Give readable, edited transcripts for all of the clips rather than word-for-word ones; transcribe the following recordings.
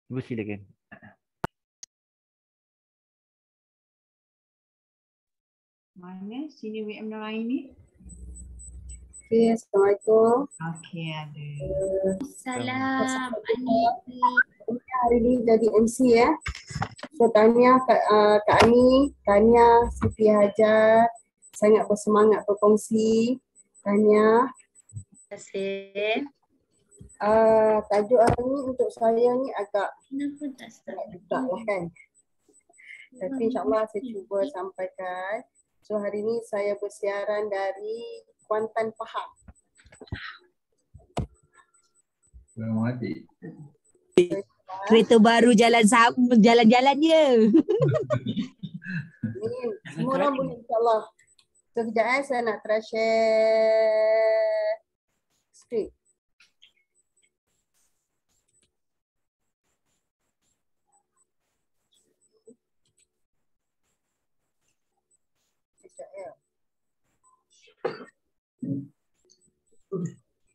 Ibu silakan. Mana sini WM yang lain ni? Okay, Assalamualaikum. Okey, ada. Salam. Hari ni jadi MC ya. So tahniah Kak Ani, tahniah Siti Hajar. Sangat bersemangat berkongsi. Tahniah. Terima kasih. Tajuk hari ni untuk saya ni agak Kenapa tak start? juga lah kan. Tapi insyaAllah saya cuba sampaikan. So hari ni saya bersiaran dari Kuantan, Pahang. Memang adik. Kereta baru jalan-jalan je. Ni semua orang boleh insyaAllah. So kejap saya nak try share screen. Kejap ya.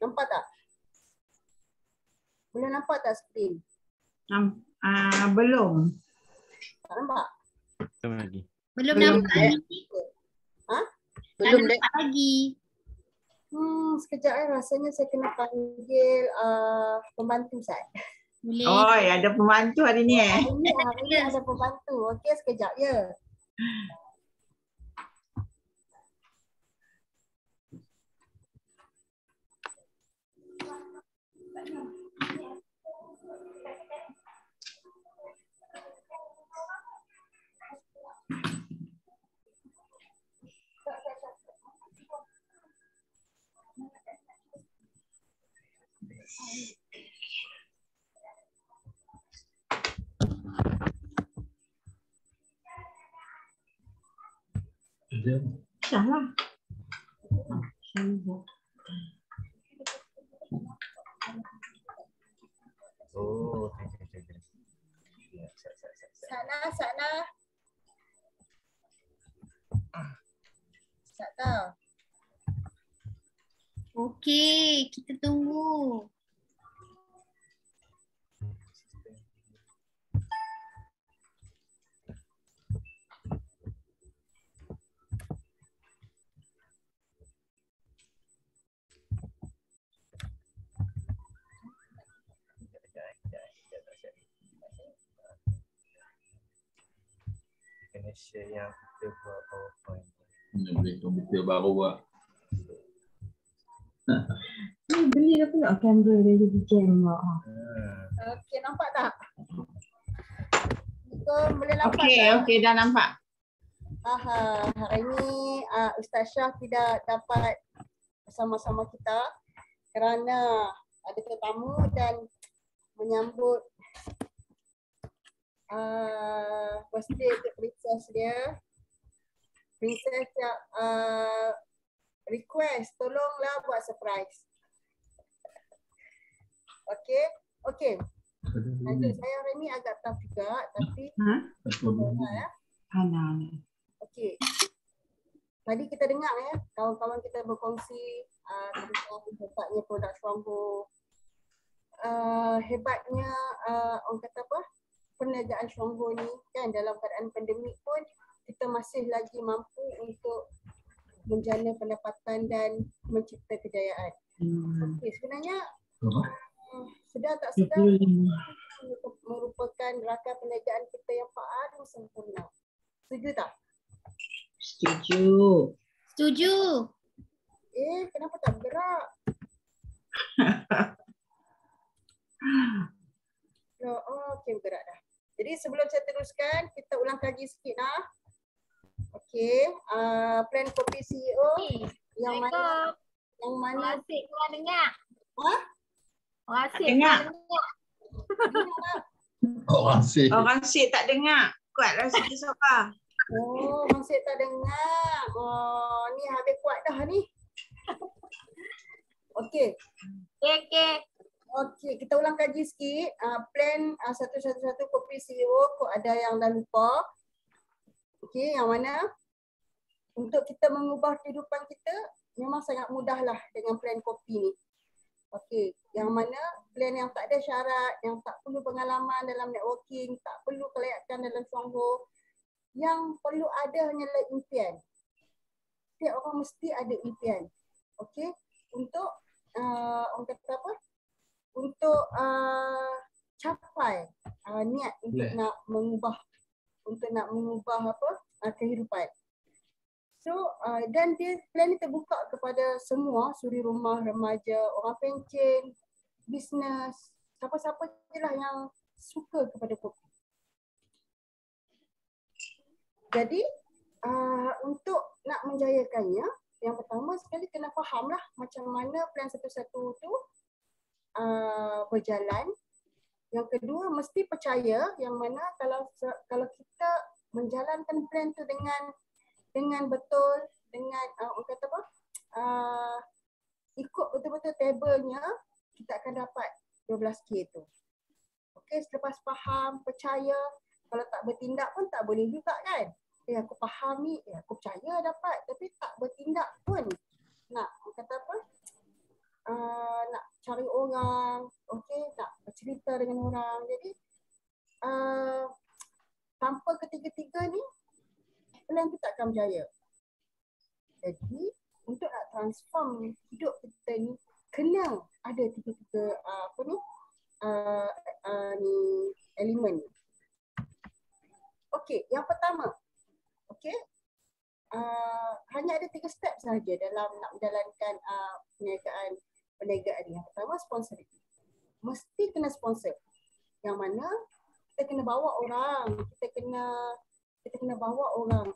Nampak tak? Boleh nampak tak screen? Belum. Tak nampak? Belum lagi. Belum Belum. nampak lagi. Ha? Belum nampak lagi. Sekejap rasanya saya kena panggil pembantu saya. Boleh. Oh, ada pembantu hari ni Hari ni ada pembantu. Okey, sekejap ya. Salah. Oh, Sana. Sana. Okey, kita tunggu. kena share yang kita buat PowerPoint. Boleh komputer baru buat. Beli lah pula kamera dia jadi jam. Okey, nampak tak? So, boleh nampak tak? Okey, dah nampak. Hari ini Ustaz Syah tidak dapat bersama-sama kita kerana ada tetamu dan menyambut birthday princess dia. Princess request tolonglah buat surprise. Okey. Nanti saya hari ni agak tough juga tapi ya. Okey. Tadi kita dengar ya, kawan-kawan kita berkongsi tentang hebatnya produk Stronghold. Hebatnya orang kata apa? Perniagaan Stronghold ni kan dalam keadaan pandemik pun kita masih lagi mampu untuk menjana pendapatan dan mencipta kejayaan. Okey, sebenarnya sedar tak sedar merupakan rakan perniagaan kita yang paling sempurna. Setuju tak? Setuju. Kenapa tak bergerak? Okey, bergerak dah. Jadi sebelum saya teruskan, kita ulang kaji sikit lah. Okey, plan kopi CEO yang mana? Orang asyik korang dengar. Orang asyik Dengar. Orang Asyik tak dengar. Kuatlah sikit sabar. Masih tak dengar. Ni habis kuat dah ni. Okey. Okey, kita ulang kaji sikit. Plan 111 kopi CEO, kok ada yang dah lupa. Okey, yang mana? Untuk kita mengubah kehidupan kita, memang sangat mudah lah dengan plan kopi ni. Okey, yang mana plan yang tak ada syarat, yang tak perlu pengalaman dalam networking, tak perlu kelayakan dalam Stronghold. Yang perlu ada hanyalah impian. Setiap orang mesti ada impian. Okey, untuk orang kata apa? Untuk capai niat untuk nak mengubah apa? Kehidupan. So dan plan ni terbuka kepada semua suri rumah, remaja, orang pencen, bisnes, siapa-siapa je lah yang suka kepada kopi. Jadi untuk nak menjayakannya, yang pertama sekali kena fahamlah macam mana plan satu-satu tu berjalan. Yang kedua mesti percaya yang mana kalau kita menjalankan plan tu dengan betul, dengan orang kata apa, ikut betul-betul tabelnya, kita akan dapat 12K tu. Okey, selepas faham, percaya, kalau tak bertindak pun tak boleh juga kan. Aku faham ni, aku percaya dapat, tapi tak bertindak pun nak, orang kata apa, nak cari orang, okey, nak bercerita dengan orang. Jadi tanpa ketiga-tiga ni, plan tu tak akan berjaya. Jadi untuk nak transform hidup kita ni, kena ada tiga-tiga ni elemen. Okey, yang pertama, okey, hanya ada 3 step sahaja dalam nak menjalankan perniagaan ni. Yang pertama, sponsoring. Mesti kena sponsor. Yang mana kita kena bawa orang, kita kena bawa orang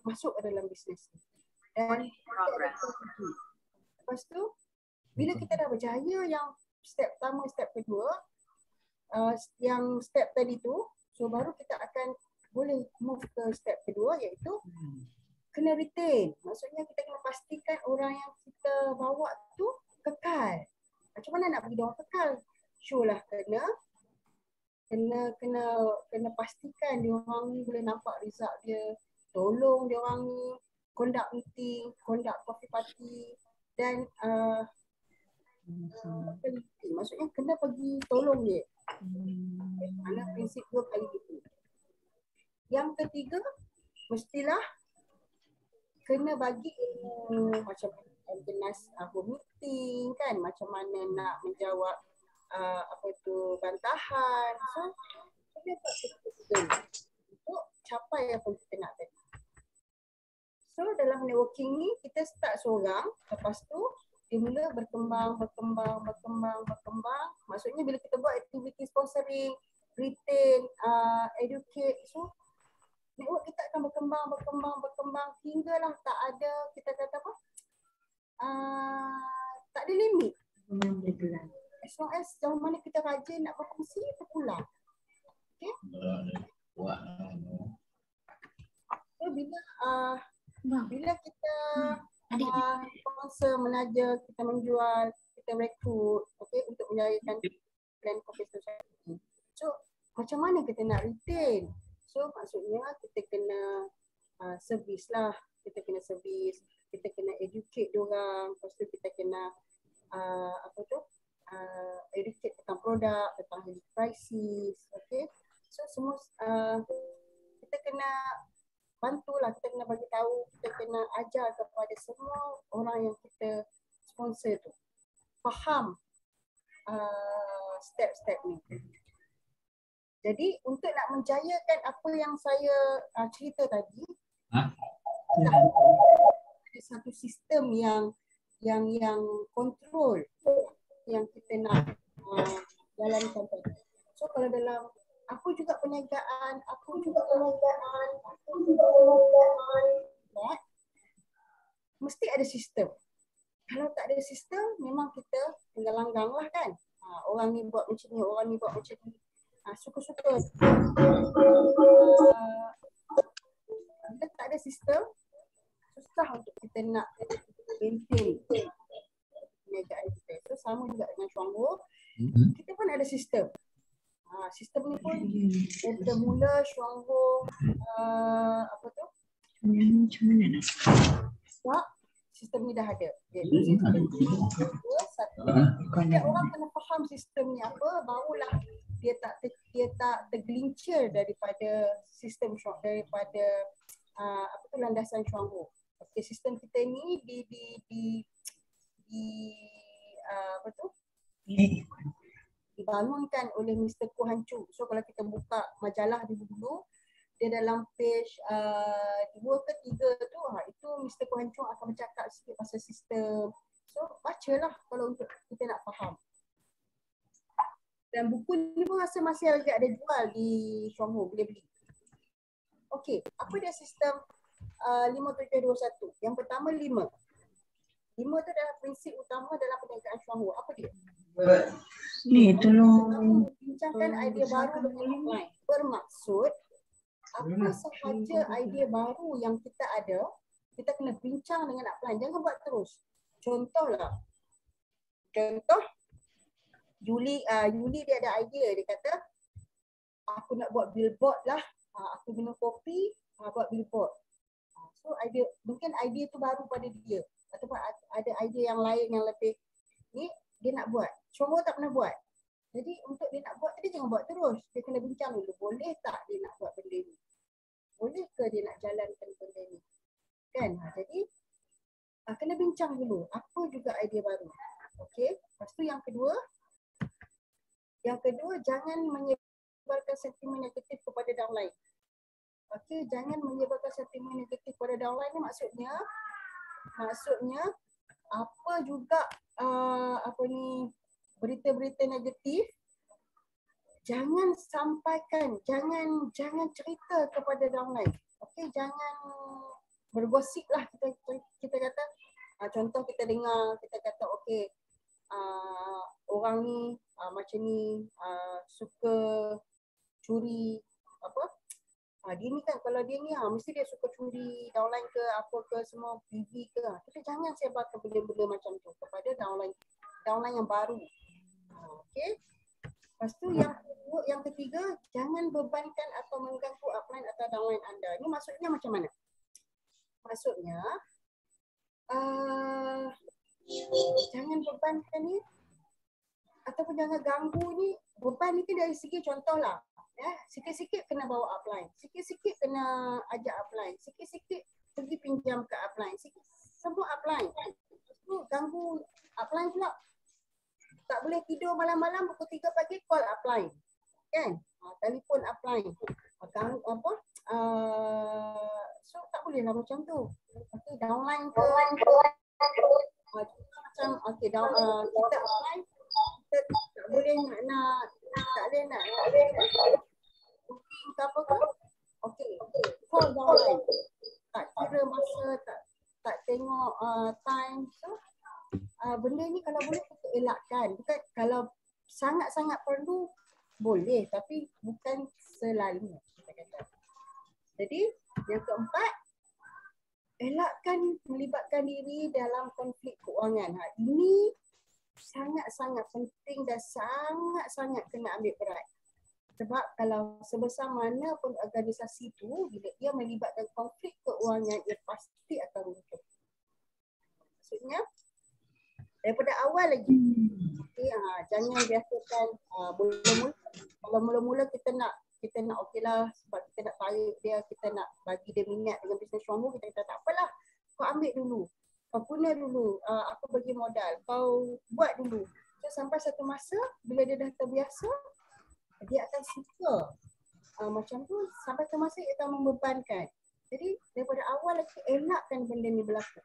masuk ke dalam bisnes ni. Dan lepas tu, bila kita dah berjaya yang step pertama, step kedua, yang step tadi tu, so baru kita akan boleh move ke step kedua, iaitu kena retain. Maksudnya kita kena pastikan orang yang kita bawa tu kekal. Macam mana nak bagi dia orang kekal? Sure lah kena pastikan dia orang ni boleh nampak result dia, tolong dia orang ni conduct meeting, conduct coffee party, dan maksudnya kena pergi tolong dia. Mana prinsip 2 kali gitu. Yang ketiga, mestilah kena bagi macam jenis home meeting kan, macam mana nak menjawab bantahan. So kena buat betul-betul untuk capai apa kita nak tadi. So dalam networking ni kita start seorang, lepas tu dia mula berkembang. Maksudnya bila kita buat aktiviti sponsoring, retain, educate, so network kita akan berkembang hinggalah tak ada, kita kata apa, tak ada limit. As long as jauh mana kita rajin nak berkongsi, terpulang. Okay? So bila kita sponsor, menaja, kita menjual, kita rekrut, okay, untuk menjayakan plan coffee society. So macam mana kita nak retain? So maksudnya kita kena servis lah, kita kena educate diorang, lepas tu kita kena educate tentang produk, tentang harga prices, okay. So semua kita kena bantulah, kita kena bagi tahu, kita kena ajar kepada semua orang yang kita sponsor tu faham step-step ni. Jadi untuk nak menjayakan apa yang saya cerita tadi, ada satu sistem yang kontrol yang kita nak jalankan tadi. So kalau dalam aku juga perniagaan, mesti ada sistem. Kalau tak ada sistem, memang kita tinggal langgang lah kan. Orang ni buat macam ni, orang ni buat macam ni. Suka-suka. Bila tak ada sistem, susah untuk kita nak maintain perniagaan kita. So sama juga dengan Stronghold, kita pun ada sistem. Sistem ni pun dari mula Stronghold macam mana nak start, sistem ni dah ada. Jadi sistem kedua satu. Setiap orang kena faham sistem ni apa, barulah dia tak tergelincir daripada sistem daripada landasan Chuang-Ho. Okey, sistem kita ni dibangunkan oleh Mr. Ko Han Chu. So kalau kita buka majalah dulu, dia dalam page 2 ke 3 tu, itu Mr. Ko Han Chu akan bercakap sikit pasal sistem. So bacalah kalau untuk kita nak faham. Dan buku ni pun rasa masih lagi ada jual di Chuang-Ho, boleh beli. Okey, apa dia sistem 5721? Yang pertama 5. 5 tu adalah prinsip utama dalam perniagaan Chuang-Ho. Apa dia? Ni tolong Bincangkan idea baru dengan upline. Bermaksud apa sahaja idea baru yang kita ada, kita kena bincang dengan upline. Jangan buat terus. Contoh Yuli dia ada idea, dia kata aku nak buat billboard lah, aku guna kopi, buat billboard. So mungkin idea tu baru pada dia, ataupun ada idea yang lain yang lebih ni dia nak buat. Cuma tak pernah buat. Jadi untuk dia nak buat, dia jangan buat terus. Dia kena bincang dulu, boleh tak dia nak buat benda ni? Boleh ke dia nak jalankan benda ni? Kan? Jadi kena bincang dulu apa juga idea baru. Okey. Lepas tu yang kedua, jangan menyebarkan sentimen negatif kepada downline. Okey, jangan menyebarkan sentimen negatif kepada downline ni maksudnya apa juga berita-berita negatif jangan sampaikan, jangan cerita kepada downline. Okey, jangan bergosip lah, kita kata contoh kita dengar, kita kata okey, orang ni macam ni suka curi dia ni kan, kalau dia ni mesti dia suka curi downline ke apa ke semua, PV ke. Kita jangan sebarkan benda-benda macam tu kepada downline yang baru. Okey. Lepas tu yang ketiga, jangan bebankan atau mengganggu upline atau downline anda. Ini maksudnya macam mana? Maksudnya jangan bebankan ni ataupun jangan ganggu ni. Beban ni dari segi contohlah. Sikit-sikit kena bawa upline, sikit-sikit kena ajak upline, sikit-sikit pergi pinjam ke upline, semua upline. Tu ganggu upline pula. Tak boleh tidur malam-malam pukul 3 pagi call upline. Kan? Telefon upline. So tak boleh lah macam tu. Okey, downline ke macam kita upline, kita tak boleh nak booking ke apa ke. Okey, call downline. Tak kira masa, tak tengok time. So benda ni kalau boleh kita elakkan. Bukan kalau sangat-sangat perlu boleh, tapi bukan selalu kita kata. Jadi yang keempat, elakkan melibatkan diri dalam konflik keuangan. Ini sangat-sangat penting dan sangat-sangat kena ambil berat. Sebab kalau sebesar mana pun organisasi tu, bila ia melibatkan konflik keuangan, ia pasti akan runtuh. Maksudnya daripada awal lagi. Okay, jangan biasakan kalau mula-mula kita nak okeylah sebab kita nak tarik dia, kita nak bagi dia minat dengan bisnes Chuang-Ho, kita kata tak apalah, kau ambil dulu, kau guna dulu, aku bagi modal, kau buat dulu. So sampai satu masa bila dia dah terbiasa, dia akan suka macam tu, sampai ke masa dia akan membebankan. Jadi daripada awal lagi elakkan benda ni berlaku.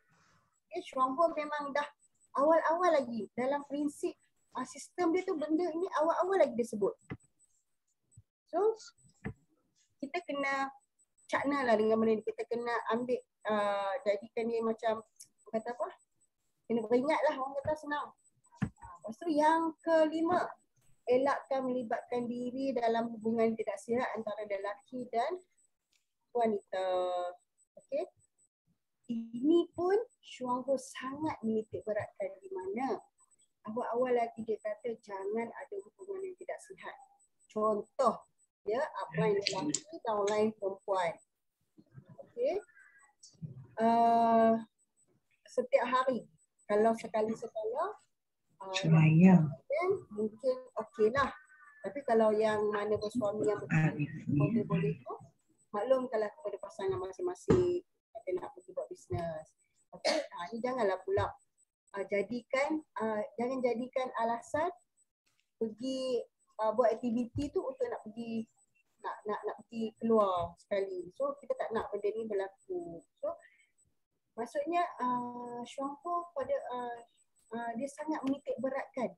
Okay, Chuang-Ho memang dah awal-awal lagi dalam prinsip sistem dia tu, benda ini awal-awal lagi dia sebut. So kita kena cakna lah dengan benda ni, kita kena ambil jadikan dia macam kata apa, kena beringat lah, orang kata senang. Lepas tu yang kelima, elakkan melibatkan diri dalam hubungan tidak sihat antara lelaki dan wanita. Okey. Ini pun Chuang-Ho sangat menitik beratkan, di mana awal-awal lagi dia kata jangan ada hubungan yang tidak sihat. Contoh, ya, upline lelaki, downline perempuan. Okey. Setiap hari, kalau sekali-sekala Semayang. Mungkin okey lah. Tapi kalau yang mana bersuami yang boleh tu, maklum kalau kepada pasangan masing-masing ada nak pergi buat bisnes. Okay, ini janganlah pula jangan jadikan alasan pergi buat aktiviti tu untuk nak pergi nak pergi keluar sekali. So kita tak nak benda ni berlaku. So maksudnya Syuangko pada dia sangat menitik beratkan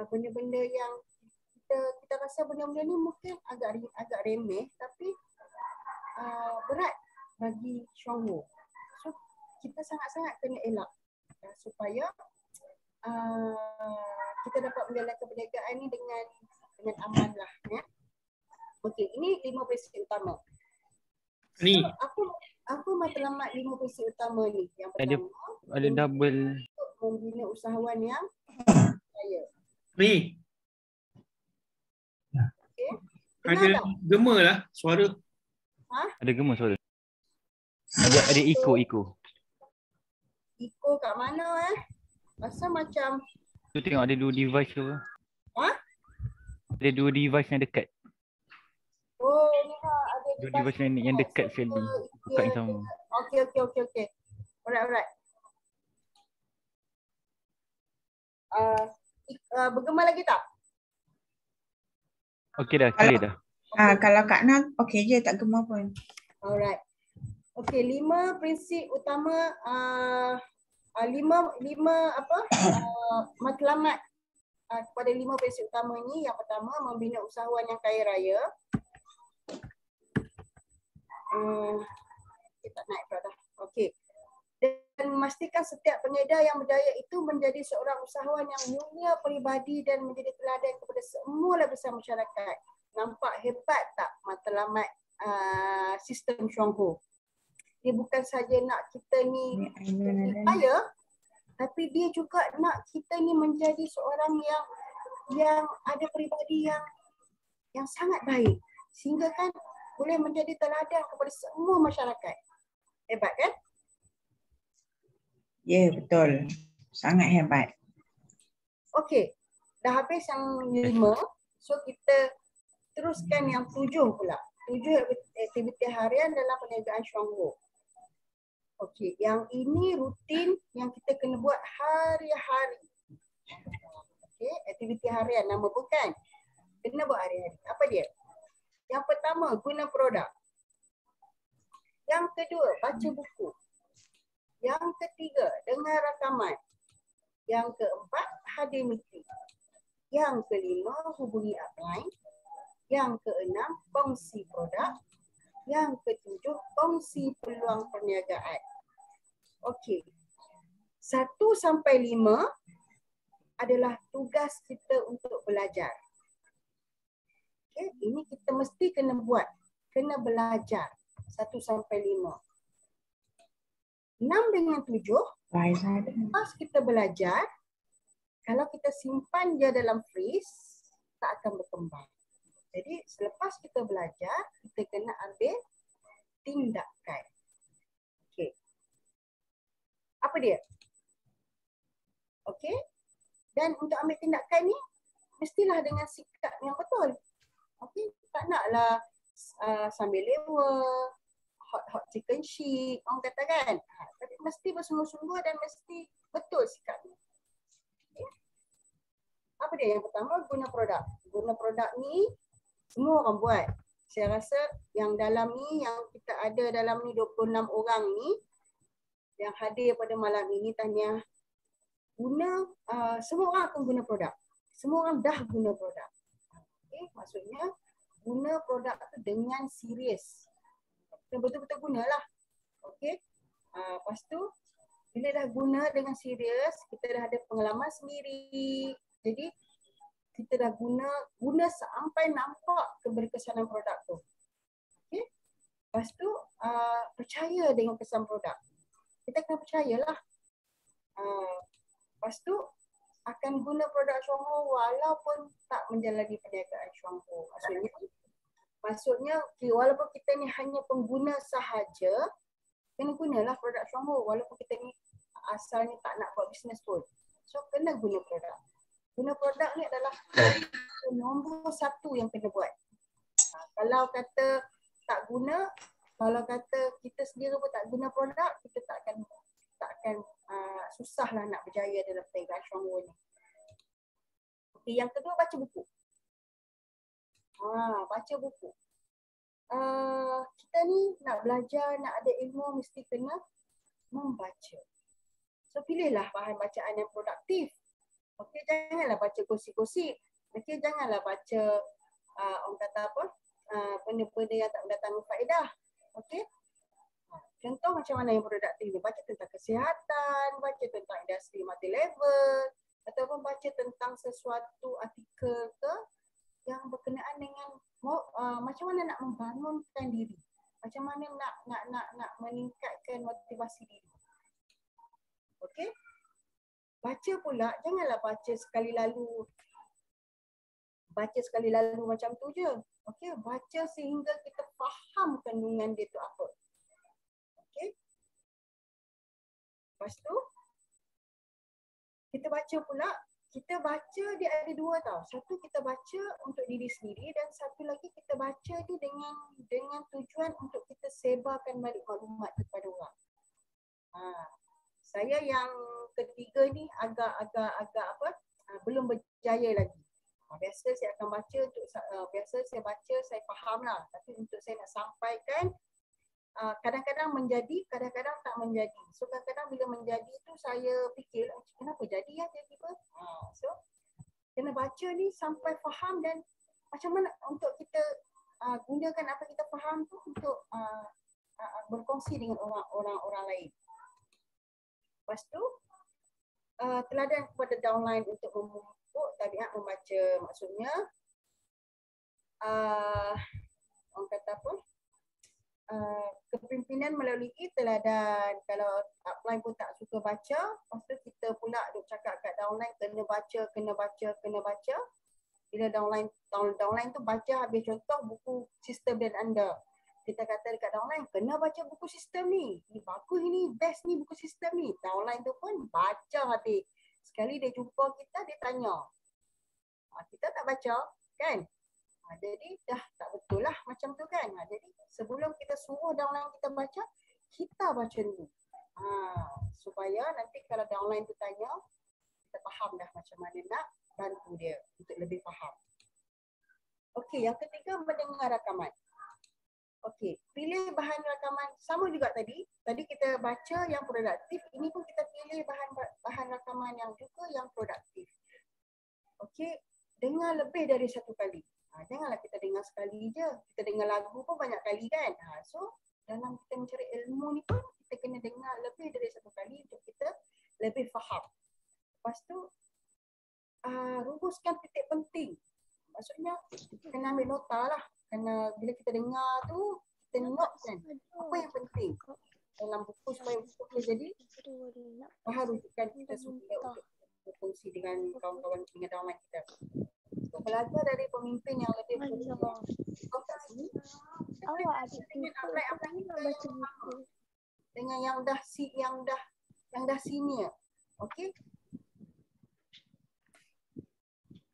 benda-benda yang kita rasa benda-benda ni mungkin agak remeh tapi berat bagi Syuangko. So kita sangat-sangat kena elak supaya kita dapat menjalankan perniagaan ni dengan aman lah ya. Okey, ini 5 prinsip utama. Ni So, apa matlamat 5 prinsip utama ni? Yang pertama, ada double untuk membina usahawan yang kaya. ni. Okey. Ada Dengar tak? gema lah suara. Ada gema suara. Ada echo. Iko kat mana Pasal macam Tu tengok ada 2 device tu. Ada 2 device yang dekat. oh ni ada 2 device yang dekat Shelby. Buka yang sama. Okey. Alright. Bergema lagi tak? Okey dah, clear dah. Kalau Kak Nah okey je, tak gemar pun. Alright. Okey, 5 prinsip utama, 5 matlamat kepada 5 prinsip utama ni. Yang pertama, membina usahawan yang kaya raya. Kita naik dah. Okey. Dan memastikan setiap pengedar yang berjaya itu menjadi seorang usahawan yang mulia peribadi dan menjadi teladan kepada semua lapisan masyarakat. Nampak hebat tak matlamat sistem Syuangko? Dia bukan saja nak kita ni kaya, tapi dia juga nak kita ni menjadi seorang yang ada peribadi yang sangat baik, sehingga kan boleh menjadi teladan kepada semua masyarakat. Hebat kan? Ya, betul. Sangat hebat. Okey, dah habis yang 5. So kita teruskan yang 7 pula. 7 aktiviti harian dalam perniagaan Syuangko. Okey, yang ini rutin yang kita kena buat hari-hari. Okey, aktiviti harian nama bukan. Kena buat hari-hari. Apa dia? Yang pertama, guna produk. Yang kedua, baca buku. Yang ketiga, dengar rakaman. Yang keempat, hadir meeting. Yang kelima, hubungi upline. Yang keenam, kongsi produk. Yang ketujuh, kongsi peluang perniagaan. Okey. 1 sampai 5 adalah tugas kita untuk belajar. Okey, ini kita mesti kena buat. Kena belajar. 1 sampai 5. 6 dengan 7, lepas kita belajar, kalau kita simpan dia dalam freeze, tak akan berkembang. Jadi selepas kita belajar, kita kena ambil tindakan. Okey. Apa dia? Okey. Dan untuk ambil tindakan ni, mestilah dengan sikap yang betul. Okey. Tak naklah sambil lewa, hot chicken shit, orang kata kan. Tapi mesti bersungguh-sungguh dan mesti betul sikapnya. Okay. Apa dia? Yang pertama, guna produk. Guna produk ni semua orang buat. Saya rasa yang dalam ni, yang kita ada dalam ni 26 orang ni yang hadir pada malam ini, tahniah. Semua orang akan guna produk. Semua orang dah guna produk. Okay, maksudnya guna produk tu dengan serius. Kita betul-betul gunalah. Okey. Lepas tu bila dah guna dengan serius, kita dah ada pengalaman sendiri. Jadi kita dah guna sampai nampak keberkesanan produk tu. Okey. Lepas tu percaya dengan kesan produk. Kita kena percayalah. Lepas tu akan guna produk Syuangko walaupun tak menjalani perniagaan Syuangko. Maksudnya okay, walaupun kita ni hanya pengguna sahaja, kena gunalah produk Syuangko walaupun kita ni asalnya tak nak buat bisnes pun. So kena guna produk. Guna produk ni adalah nombor satu yang kena buat. Kalau kata tak guna, kalau kata kita sendiri pun tak guna produk, kita tak akan susahlah nak berjaya dalam perniagaan Stronghold ni. Okay, yang kedua baca buku. Baca buku. Kita ni nak belajar, nak ada ilmu mesti kena membaca. So pilihlah bahan bacaan yang produktif. Okey, janganlah baca gosip-gosip. Okey, janganlah baca orang kata apa? Benda-benda yang tak mendatangkan faedah. Okey. Contoh macam mana yang produktif ni? Baca tentang kesihatan, baca tentang industri multi level, ataupun baca tentang sesuatu artikel ke yang berkenaan dengan macam mana nak membangunkan diri. Macam mana nak meningkatkan motivasi diri. Okey? Baca pula, janganlah baca sekali lalu macam tu je. Okey, baca sehingga kita faham kandungan dia tu apa. Okey? Lepas tu kita baca dia ada dua tau. Satu kita baca untuk diri sendiri dan satu lagi kita baca dia dengan tujuan untuk kita sebarkan balik maklumat kepada orang. Saya yang ketiga ni agak belum berjaya lagi. Biasa saya akan baca saya faham lah, tapi untuk saya nak sampaikan kadang-kadang menjadi, kadang-kadang tak menjadi. So kadang-kadang bila menjadi tu saya fikir kenapa jadi tiba-tiba. So kena baca ni sampai faham dan macam mana untuk kita gunakan apa kita faham tu untuk berkongsi dengan orang lain. Lepas tu teladan kepada downline untuk memupuk tabiat membaca. Maksudnya orang kata apa? Kepimpinan melalui teladan. Kalau upline pun tak suka baca, lepas tu kita pula duk cakap kat downline kena baca. Bila downline tu baca habis contoh buku sistem dan anda. Kita kata dekat downline, kena baca buku sistem ni. Ni bagus ni, best ni buku sistem ni. Downline tu pun baca habis. Sekali dia jumpa kita, dia tanya. Kita tak baca, kan? Jadi dah tak betul lah macam tu kan. Jadi sebelum kita suruh downline kita baca, kita baca dulu. Supaya nanti kalau downline tu tanya, kita faham dah macam mana nak bantu dia untuk lebih faham. Okey, yang ketiga mendengar rakaman. Okey, pilih bahan rakaman sama juga tadi. Tadi kita baca yang produktif, ini pun kita pilih bahan rakaman yang juga yang produktif. Okey, dengar lebih dari satu kali. Janganlah kita dengar sekali je. Kita dengar lagu pun banyak kali kan. So dalam kita mencari ilmu ni pun kita kena dengar lebih dari satu kali untuk kita lebih faham. Lepas tu rumuskan titik penting. Maksudnya kena ambil nota lah. Kerana bila kita dengar tu, kita note kan apa yang penting dalam buku supaya buku jadi bahan rujukan kita supaya untuk berfungsi dengan kawan-kawan dengan downline kita. So, belajar dari pemimpin yang lebih berfungsi. Awak ada dengan upline kita yang sama. Dengan yang dah senior. Okey?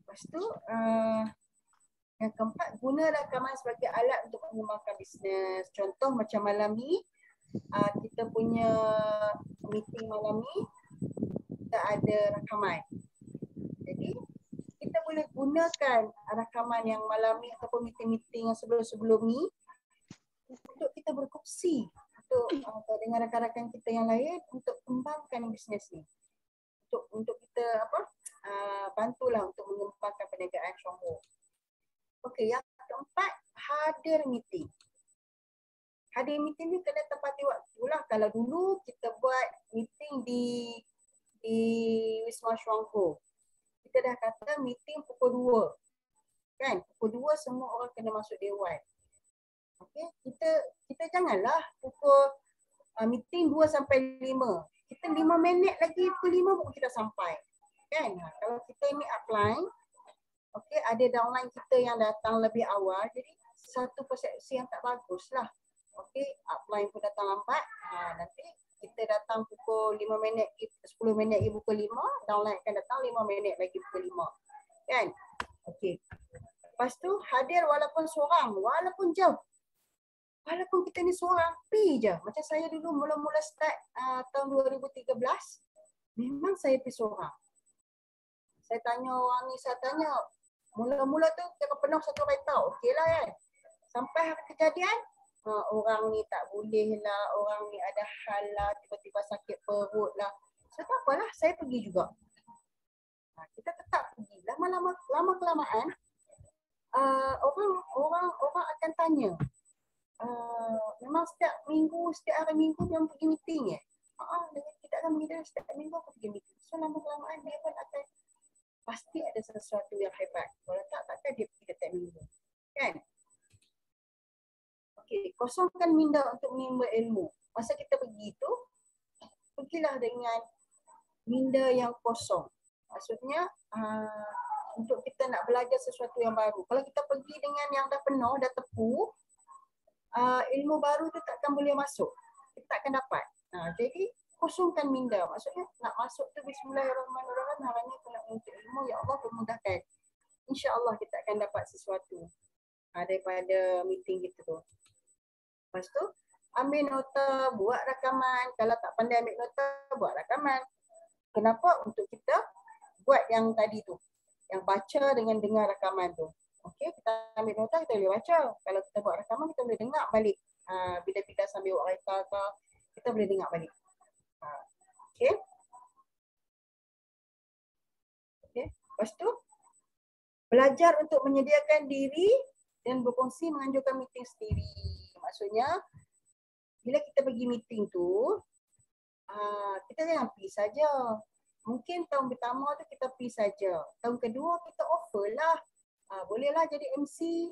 Lepas tu yang keempat, guna rakaman sebagai alat untuk mengembangkan bisnes. Contoh macam malam ni, kita punya meeting malam ni, kita ada rakaman. Jadi, kita boleh gunakan rakaman yang malam ni ataupun meeting-meeting yang sebelum-sebelum ni untuk kita berkongsi untuk dengan rakan-rakan kita yang lain untuk kembangkan bisnes ni. Untuk kita bantulah untuk mengembangkan perniagaan Stronghold. Okey, yang keempat, hadir meeting. Hadir meeting ni kena tepati waktu lah. Kalau dulu kita buat meeting di Wisma Stronghold, kita dah kata meeting pukul 2. Kan? Pukul 2 semua orang kena masuk dewan. Okey, kita janganlah pukul meeting 2 sampai 5. Kita 5 minit lagi pukul 5 baru kita sampai. Kan? Kalau kita ni upline, okey, ada downline kita yang datang lebih awal, jadi satu persepsi yang tak bagus lah. Okey, upline pun datang lambat, nanti kita datang pukul 5 minit, 10 minit lagi pukul 5, downline akan datang 5 minit lagi pukul 5. Kan? Okey. Lepas tu hadir walaupun seorang, walaupun jauh. Walaupun kita ni seorang, pergi je. Macam saya dulu mula-mula start tahun 2013, memang saya pergi seorang. Saya tanya orang ni, saya tanya, mula-mula tu kita penuh satu kereta, okey lah kan. Sampai hari kejadian, orang ni tak boleh lah, orang ni ada hal lah, tiba-tiba sakit perut lah. So tak apalah, saya pergi juga. Kita tetap pergi. Lama kelamaan, orang akan tanya, memang setiap hari minggu memang pergi meeting ya? Kita akan pergi setiap minggu aku pergi meeting. So lama kelamaan dia pun akan pasti ada sesuatu yang hebat. Kalau takkan dia pergi setiap minggu. Kan? Okey, kosongkan minda untuk menimba ilmu. Masa kita pergi tu, pergilah dengan minda yang kosong. Maksudnya, untuk kita nak belajar sesuatu yang baru. Kalau kita pergi dengan yang dah penuh, dah tepu, ilmu baru tu takkan boleh masuk. Kita takkan dapat. Jadi, kosongkan minda. Maksudnya, nak masuk tu bismillahirrahmanirrahim, hari ni aku nak menuntut ilmu, ya Allah permudahkan. InsyaAllah kita akan dapat sesuatu daripada meeting kita tu. Lepas tu, ambil nota, buat rakaman. Kalau tak pandai ambil nota, buat rakaman. Kenapa? Untuk kita buat yang tadi tu. Yang baca dengan dengar rakaman tu. Okey, kita ambil nota, kita boleh baca. Kalau kita buat rakaman, kita boleh dengar balik. Bila-bila sambil buat kereta, kita boleh dengar balik. Okey. Okey. Lepas tu, belajar untuk menyediakan diri dan berkongsi menganjurkan meeting sendiri. Maksudnya, bila kita pergi meeting tu, kita jangan pergi saja. Mungkin tahun pertama tu kita pergi saja. Tahun kedua kita offer lah. Bolehlah jadi MC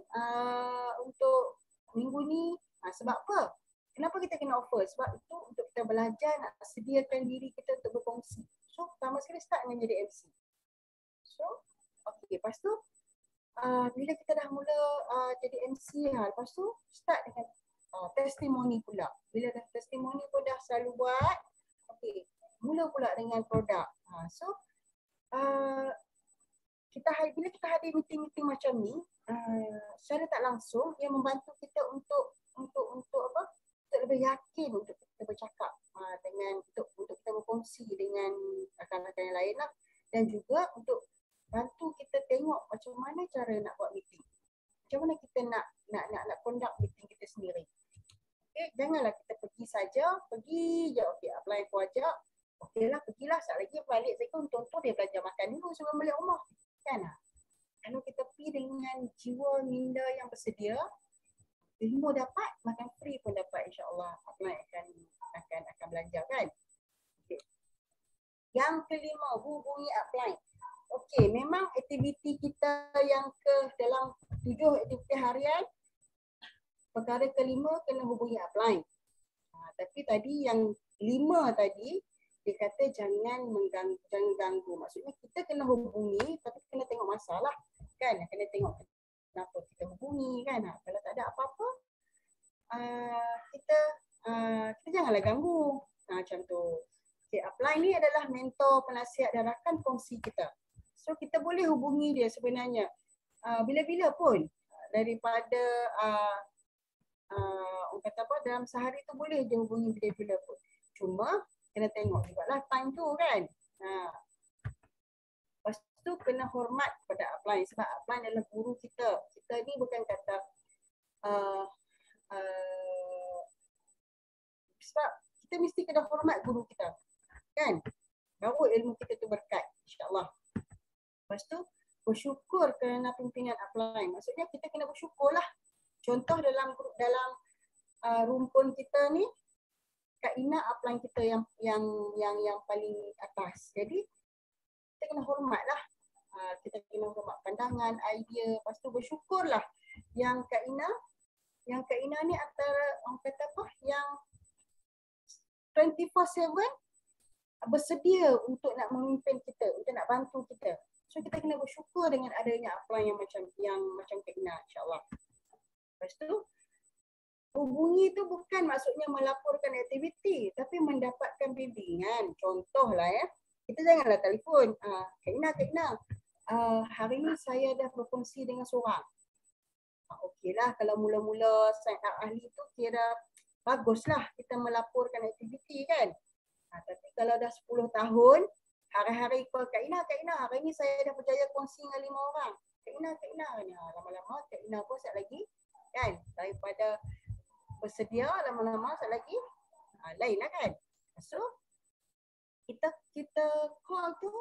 untuk minggu ni. Sebab apa? Kenapa kita kena offer? Sebab itu untuk kita belajar nak sediakan diri kita untuk berkongsi. So, pertama sekali start dengan jadi MC. So, okey. Lepas tu, bila kita dah mula jadi MC, lepas tu start dengan testimoni pula. Bila dah testimoni pun dah selalu buat, okey, mula pula dengan produk. So, bila kita hadir meeting-meeting macam ni, secara tak langsung dia membantu kita untuk apa? Untuk lebih yakin untuk kita bercakap dengan untuk kita berkongsi dengan rakan-rakan yang lain lah, dan juga untuk bantu kita tengok macam mana cara nak buat meeting. Macam mana kita nak conduct meeting kita sendiri. Okay, janganlah kita pergi saja, pergi je, okey, apply aku ajak. Okeylah, pergilah, sekali lagi balik saya contoh dia belajar makan dulu sebelum balik rumah. Kan? Kalau kita pergi dengan jiwa minda yang bersedia, ilmu dapat, makan free pun dapat, insya-Allah. Apply akan belajar kan. Okay. Yang kelima, hubungi apply. Okey, memang aktiviti kita yang dalam 7 aktiviti harian, perkara kelima kena hubungi upline. Tapi tadi yang 5 tadi, dia kata jangan ganggu. Maksudnya kita kena hubungi tapi kena tengok masalah. Kan? Kena tengok kenapa kita hubungi kan. Kalau tak ada apa-apa, kita janganlah ganggu. Macam tu. Okay, upline ni adalah mentor, penasihat dan rakan kongsi kita. So kita boleh hubungi dia sebenarnya bila-bila pun. Daripada orang kata apa, dalam sehari tu boleh dia hubungi bila-bila pun. Cuma kena tengok jugalah time tu kan. Lepas tu kena hormat kepada upline sebab upline adalah guru kita. Kita ni bukan kata sebab kita mesti kena hormat guru kita. Kan? Baru ilmu kita tu berkat, insya-Allah. Lepas tu bersyukur kerana pimpinan upline. Maksudnya kita kena bersyukurlah. Contoh dalam rumpun kita ni, Kak Ina upline kita yang paling atas. Jadi kita kena hormatlah. Kita kena hormat pandangan, idea. Lepas tu bersyukurlah yang Kak Ina ni antara orang kata apa, yang 24/7 bersedia untuk nak memimpin kita, untuk nak bantu kita. So kita kena bersyukur dengan adanya upline yang macam Kak Ina, insya-Allah. Lepas tu hubungi tu bukan maksudnya melaporkan aktiviti, tapi mendapatkan bimbingan. Contohlah ya, kita janganlah telefon. Kak Ina, hari ni saya dah berkongsi dengan seorang. Okeylah, kalau mula-mula sign up ahli tu kira baguslah kita melaporkan aktiviti kan. Tapi kalau dah 10 tahun, hari-hari call Kak Ina, hari ni saya dah berjaya kongsi dengan 5 orang. Kak Ina. Lama-lama Kak Ina pun sekejap lagi kan, daripada bersedia lama-lama sekejap lagi lain lah kan. So kita call tu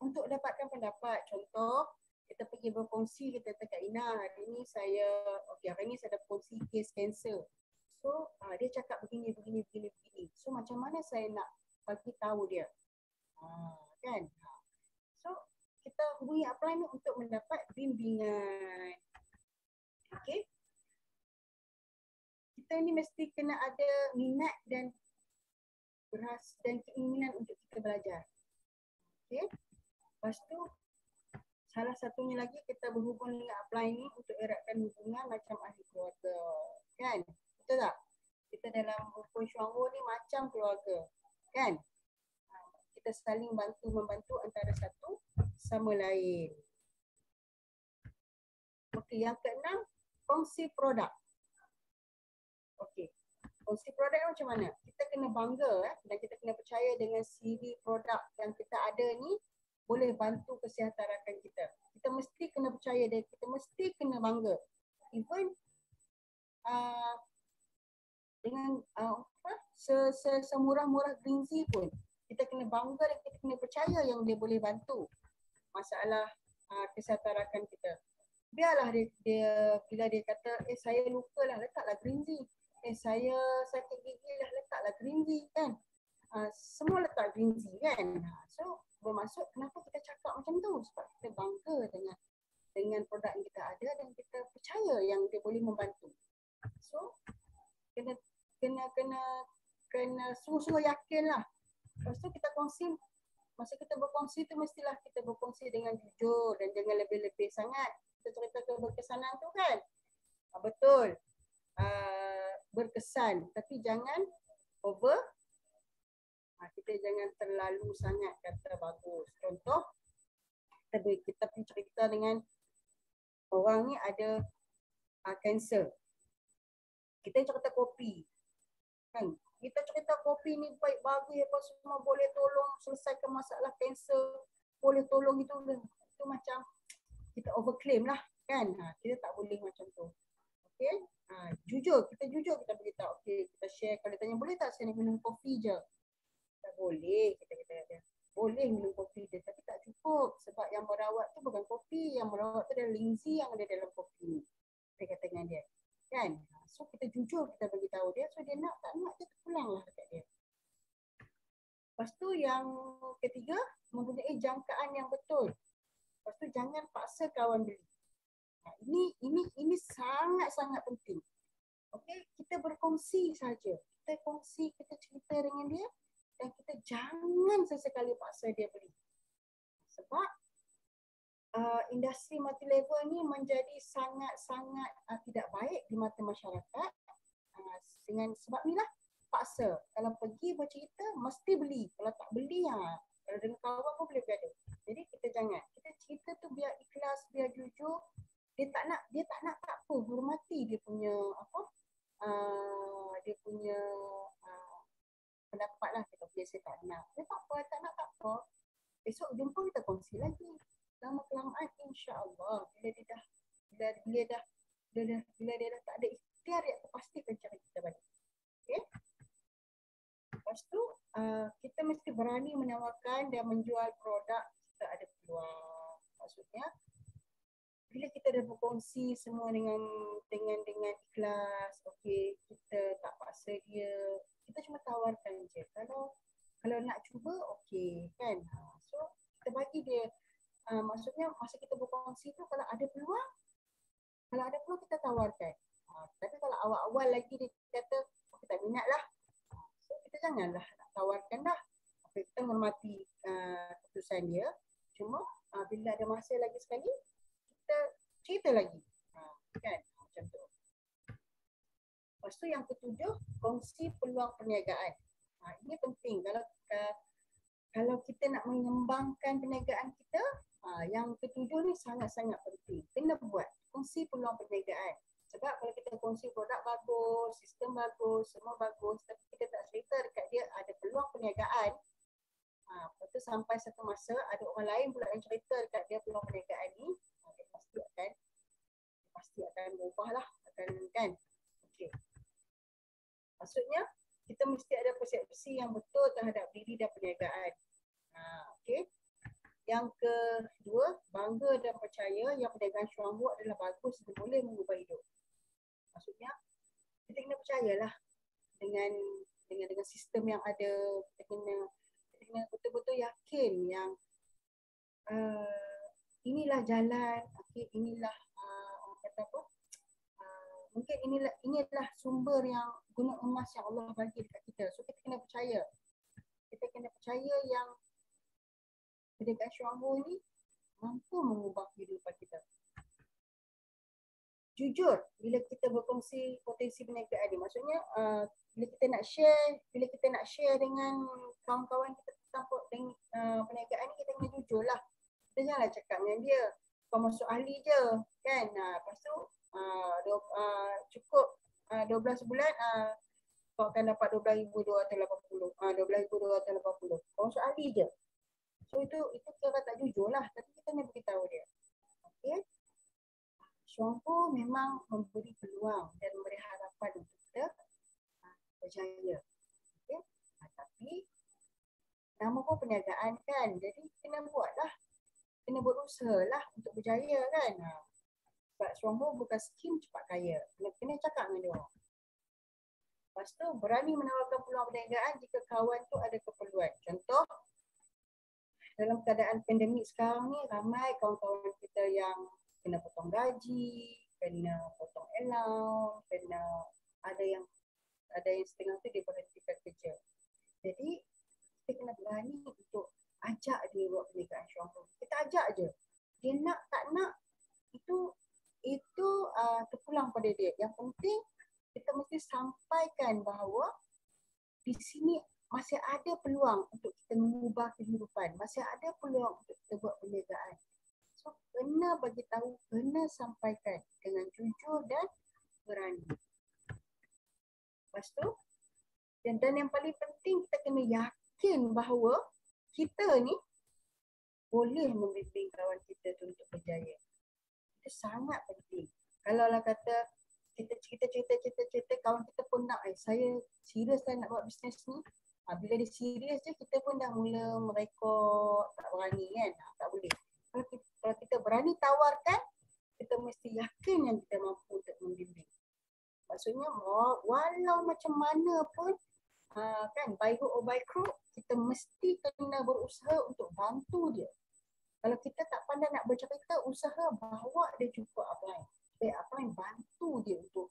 untuk dapatkan pendapat. Contoh, kita pergi berkongsi, kita kata Kak Ina, hari ni saya dah kongsi kes kanser. So dia cakap begini. So macam mana saya nak bagi tahu dia? Kan? So kita hubungi upline ni untuk mendapat bimbingan. Okey. Kita ni mesti kena ada minat dan keinginan untuk kita belajar. Okey. Lepas tu salah satunya lagi kita berhubung dengan upline ni untuk eratkan hubungan macam ahli keluarga. Kan? Betul tak? Kita dalam rukun syuangho ni macam keluarga. Kan? Kita saling membantu antara satu sama lain. Okey, yang keenam, kongsi produk. Okey. Kongsi produk macam mana? Kita kena bangga dan kita kena percaya dengan CV produk yang kita ada ni boleh bantu kesihatan rakan kita. Kita mesti kena percaya dan kita mesti kena bangga. Even dengan semurah-murah Greenzy pun kita kena bangga dan kita kena percaya yang dia boleh bantu masalah kesihatan rakan kita. Biarlah dia bila dia kata saya lupa lah, letaklah Greenzy. Saya sakit gigi lah, letaklah Greenzy kan. Semua letak Greenzy kan. So bermaksud kenapa kita cakap macam tu? Sebab kita bangga dengan produk yang kita ada dan kita percaya yang dia boleh membantu. So kena sungguh-sungguh yakin lah. Lepas tu kita kongsi, masa kita berkongsi tu mestilah kita berkongsi dengan jujur dan jangan lebih-lebih sangat. Kita cerita keberkesanan tu kan. Betul. Berkesan tapi jangan over. Kita jangan terlalu sangat kata bagus. Contoh, kita pergi cerita dengan orang ni ada kanser. Kita cerita kopi. Kan? Kita cerita kopi ni baik bagi apa semua, boleh tolong selesaikan masalah kanser, boleh tolong itu macam kita overclaim lah kan. Kita tak boleh macam tu. Okey? Kita jujur kita beritahu. Okey, kita share. Kalau dia tanya boleh tak saya minum kopi je? Tak boleh, kita boleh minum kopi je, tapi tak cukup sebab yang merawat tu bukan kopi, yang merawat tu adalah linzi yang ada dalam kopi. Kita kata dengan dia. Kan? So kita jujur kita beritahu dia, so dia nak tak nak dia terpulanglah dekat dia. Lepas tu yang ketiga, mempunyai jangkaan yang betul. Lepas tu jangan paksa kawan beli. Ini sangat-sangat penting. Okey, kita berkongsi saja. Kita kongsi, kita cerita dengan dia dan kita jangan sesekali paksa dia beli. Sebab industri multi level ni menjadi sangat-sangat tidak baik di mata masyarakat. Dengan sebab inilah paksa. Kalau pergi bercerita mesti beli. Kalau tak beli kalau dengan kawan pun boleh berada. Jadi kita jangan. Kita cerita tu biar ikhlas, biar jujur. Dia tak nak tak apa, hormati dia punya pendapat lah. Kita biasa tak nak. Dia tak apa, tak nak tak apa. Esok jumpa kita kongsi lagi. Lama-kelamaan insya-Allah bila dia dah tak ada ikhtiar, dia pastikan cara kita balik. Okey? Lepas tu kita mesti berani menawarkan dan menjual produk kita ada peluang. Maksudnya bila kita dah berkongsi semua dengan ikhlas, okey, kita tak paksa dia, kita cuma tawarkan je. Kalau nak cuba okey kan. So kita bagi dia maksudnya masa kita berkongsi tu kalau ada peluang kita tawarkan. Tapi kalau awal-awal lagi dia kata kita tak minat lah, so kita janganlah nak tawarkan dah. Kita hormati keputusan dia. Cuma bila ada masa lagi sekali kita cerita lagi. Kan macam tu. Lepas tu yang ketujuh, kongsi peluang perniagaan. Ini penting. Kalau kita nak mengembangkan perniagaan kita, yang ketujuh ni sangat-sangat penting. Kena buat kongsi peluang perniagaan. Sebab kalau kita kongsi produk bagus, sistem bagus, semua bagus, tapi kita tak cerita dekat dia ada peluang perniagaan, lepas tu sampai satu masa ada orang lain pula yang cerita dekat dia peluang perniagaan ni, dia pasti akan berubah lah, kan. Okey. Maksudnya kita mesti ada persepsi yang betul terhadap diri dan perniagaan. Okey. Yang kedua, bangga dan percaya yang perniagaan Syuangbu adalah bagus dan boleh mengubah hidup. Maksudnya kita kena percayalah dengan sistem yang ada. Kita kena betul-betul yakin yang inilah jalan, okey, inilah orang kata apa? Mungkin inilah sumber yang guna emas yang Allah bagi dekat kita. So kita kena percaya. Kita kena percaya yang perniagaan Syuangbu ni mampu mengubah kehidupan kita. Jujur bila kita berkongsi potensi perniagaan ni, maksudnya bila kita nak share dengan kawan-kawan kita tentang perniagaan ni, kita kena jujur lah. Kita janganlah cakap dengan dia kau masuk ahli je, kan. Lepas tu cukup 12 bulan kau akan dapat 12,280. 12,280. Kau masuk ahli je. So itu kita tak jujur lah, tapi kita nak beritahu dia. Okey. Syuangbu memang memberi peluang dan memberi harapan untuk kita berjaya. Okey. Tapi nama pun perniagaan kan, jadi kena buatlah. Kena berusaha lah untuk berjaya kan. Sebab Syuangbu bukan skim cepat kaya. Kena cakap dengan dia orang. Lepas tu berani menawarkan peluang perniagaan jika kawan tu ada keperluan. Contoh, dalam keadaan pandemik sekarang ni, ramai kawan-kawan kita yang kena potong gaji, kena potong allowance, ada yang setengah tu dia berhentikan kerja. Jadi kita kena berani untuk ajak dia buat perniagaan Syuangbu. Kita ajak je. Dia nak tak nak itu terpulang pada dia. Yang penting kita mesti sampaikan bahawa di sini masih ada peluang untuk kita mengubah kehidupan. Masih ada peluang untuk kita buat perniagaan. So, kena bagi tahu, kena sampaikan dengan jujur dan berani. Lepas tu, dan yang paling penting, kita kena yakin bahawa kita ni boleh membimbing kawan kita untuk berjaya. Itu sangat penting. Kalau lah kata kita cerita kawan kita pun nak, saya serius lah nak buat bisnes ni. Bila dia serius je, kita pun dah mula merekod, tak berani kan, tak boleh. Kalau kita berani tawarkan, kita mesti yakin yang kita mampu untuk membimbing. Maksudnya walau macam mana pun, kan, by hook or by crook, kita mesti kena berusaha untuk bantu dia. Kalau kita tak pandai nak bercerita, usaha bawa dia jumpa upline. Upline bantu dia untuk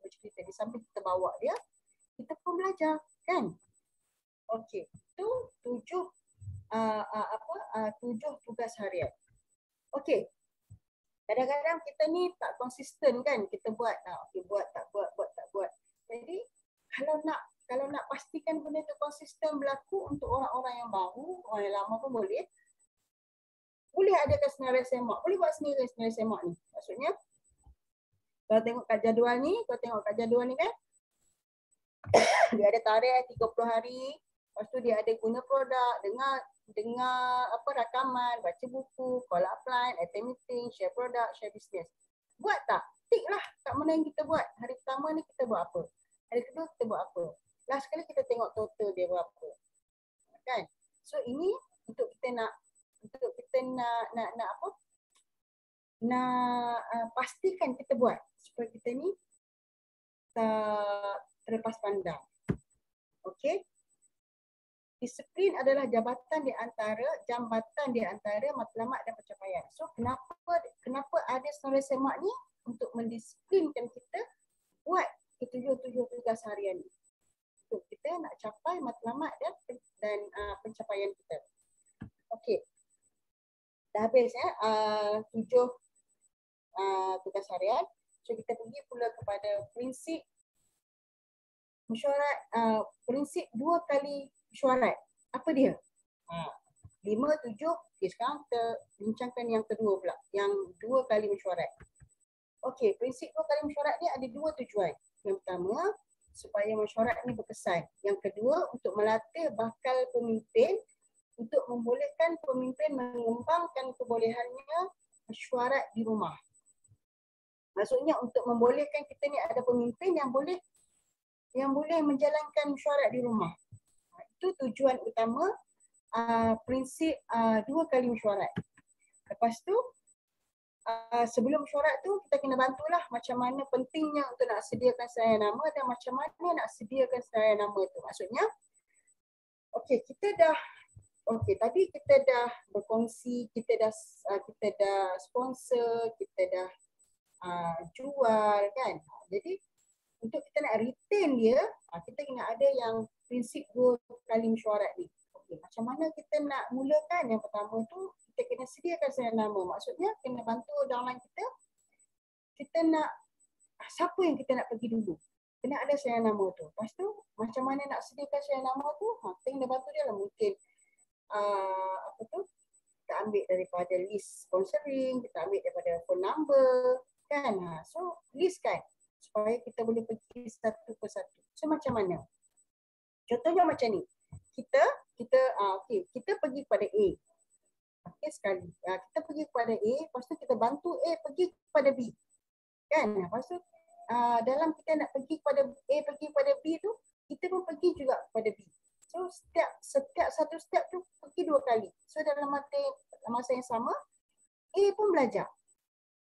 bercerita. Di samping kita bawa dia, kita pun belajar, kan? Okey, itu 7 tugas harian. Okey. Kadang-kadang kita ni tak konsisten kan, kita buat tak buat. Jadi kalau nak pastikan benda tu konsisten berlaku untuk orang-orang yang baru, orang yang lama pun boleh adakan senarai semak. Boleh buat sendiri senarai semak ni. Maksudnya kalau tengok kat jadual ni kan, dia ada tarikh 30 hari. Lepas tu dia ada guna produk, dengar rakaman, baca buku, call upline, attend meeting, share produk, share business. Buat tak? Tik lah kat mana yang kita buat. Hari pertama ni kita buat apa? Hari kedua kita buat apa? Last kali kita tengok total dia berapa. Kan? So ini untuk kita nak pastikan kita buat supaya kita ni tak terlepas pandang. Okey? Disiplin adalah jambatan di antara matlamat dan pencapaian. So kenapa ada senarai semak ni? Untuk mendisiplinkan kita buat ketujuh tugas harian ni. Untuk kita nak capai matlamat dan pencapaian kita. Okey. Dah habis 7 tugas harian. So kita pergi pula kepada prinsip mesyuarat, prinsip 2 kali mesyuarat. Apa dia? 5, 7, okay, sekarang kita bincangkan yang kedua pula, yang 2 kali mesyuarat. Okey, prinsip 2 kali mesyuarat ni ada 2 tujuan. Yang pertama, supaya mesyuarat ni berkesan. Yang kedua, untuk melatih bakal pemimpin, untuk membolehkan pemimpin mengembangkan kebolehannya mesyuarat di rumah. Maksudnya untuk membolehkan kita ni ada pemimpin yang boleh menjalankan mesyuarat di rumah. Itu tujuan utama prinsip 2 kali mesyuarat. Lepas tu sebelum mesyuarat tu kita kena bantulah macam mana pentingnya untuk nak sediakan seraya nama dan macam mana nak sediakan seraya nama tu. Maksudnya okey, tadi kita dah berkongsi, kita dah sponsor, kita dah jual kan. Jadi untuk kita nak retain dia, kita kena ada yang prinsip 2 kali mesyuarat ni. Okey, macam mana kita nak mulakan? Yang pertama tu kita kena sediakan seraya nama. Maksudnya kena bantu downline kita. Kita nak siapa yang kita nak pergi dulu. Kena ada seraya nama tu. Lepas tu macam mana nak sediakan seraya nama tu? Kita kena bantu dia lah. Mungkin kita ambil daripada list sponsoring, kita ambil daripada phone number kan. So list kan supaya kita boleh pergi satu persatu. So macam mana? Contohnya macam ni. Kita pergi kepada A. Okey sekali. Kita pergi kepada A, lepas tu kita bantu A pergi kepada B. Kan? Lepas tu dalam kita nak pergi kepada A, pergi kepada B tu, kita pun pergi juga kepada B. So setiap satu step tu pergi 2 kali. So dalam masa yang sama, A pun belajar.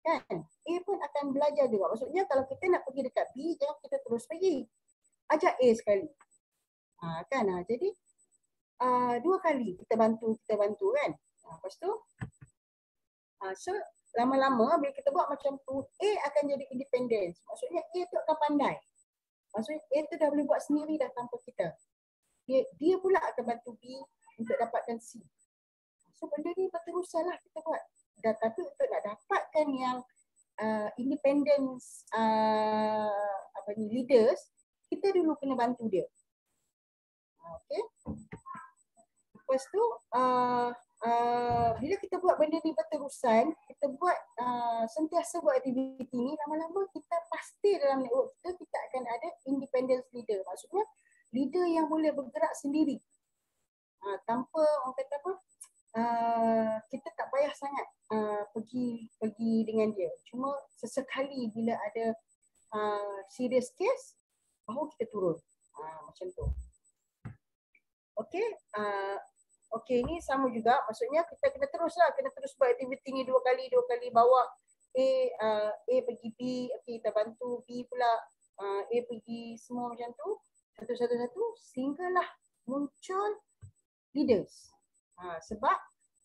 Kan? A pun akan belajar juga. Maksudnya kalau kita nak pergi dekat B, jangan kita terus pergi. Ajak A sekali. Kan? Jadi 2 kali kita bantu kan. Lepas tu so lama-lama bila kita buat macam tu, A akan jadi independent. Maksudnya A tu akan pandai. Maksudnya A tu dah boleh buat sendiri dah tanpa kita. Dia pula akan bantu B untuk dapatkan C. So benda ni berterusan lah kita buat. Tapi untuk nak dapatkan yang independence leaders, kita dulu kena bantu dia. Okay. Lepas tu bila kita buat benda ni berterusan, kita buat sentiasa buat aktiviti ni, lama-lama kita pasti dalam network kita akan ada independence leader. Maksudnya leader yang boleh bergerak sendiri. Tanpa orang kata apa, kita tak payah sangat pergi dengan dia. Cuma sesekali bila ada serious case, baru kita turun. Macam tu. Okey, ni sama juga. Maksudnya kita kena terus buat aktiviti ni 2 kali bawa A pergi B, okey kita bantu B pula A pergi semua macam tu. Satu-satu sehinggalah muncul leaders. Sebab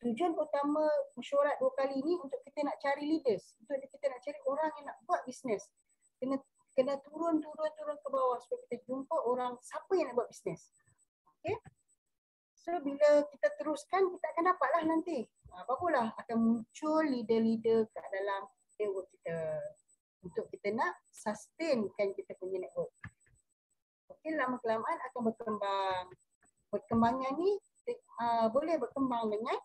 tujuan utama mesyuarat 2 kali ni untuk kita nak cari leaders, untuk kita nak cari orang yang nak buat bisnes. Kena turun ke bawah supaya kita jumpa orang siapa yang nak buat bisnes. Okey. So bila kita teruskan, kita akan dapatlah nanti. Barulah akan muncul leader-leader kat dalam network kita. Untuk kita nak sustainkan kita punya network. Okey, lama-kelamaan akan berkembang. Perkembangan ni boleh berkembang dengan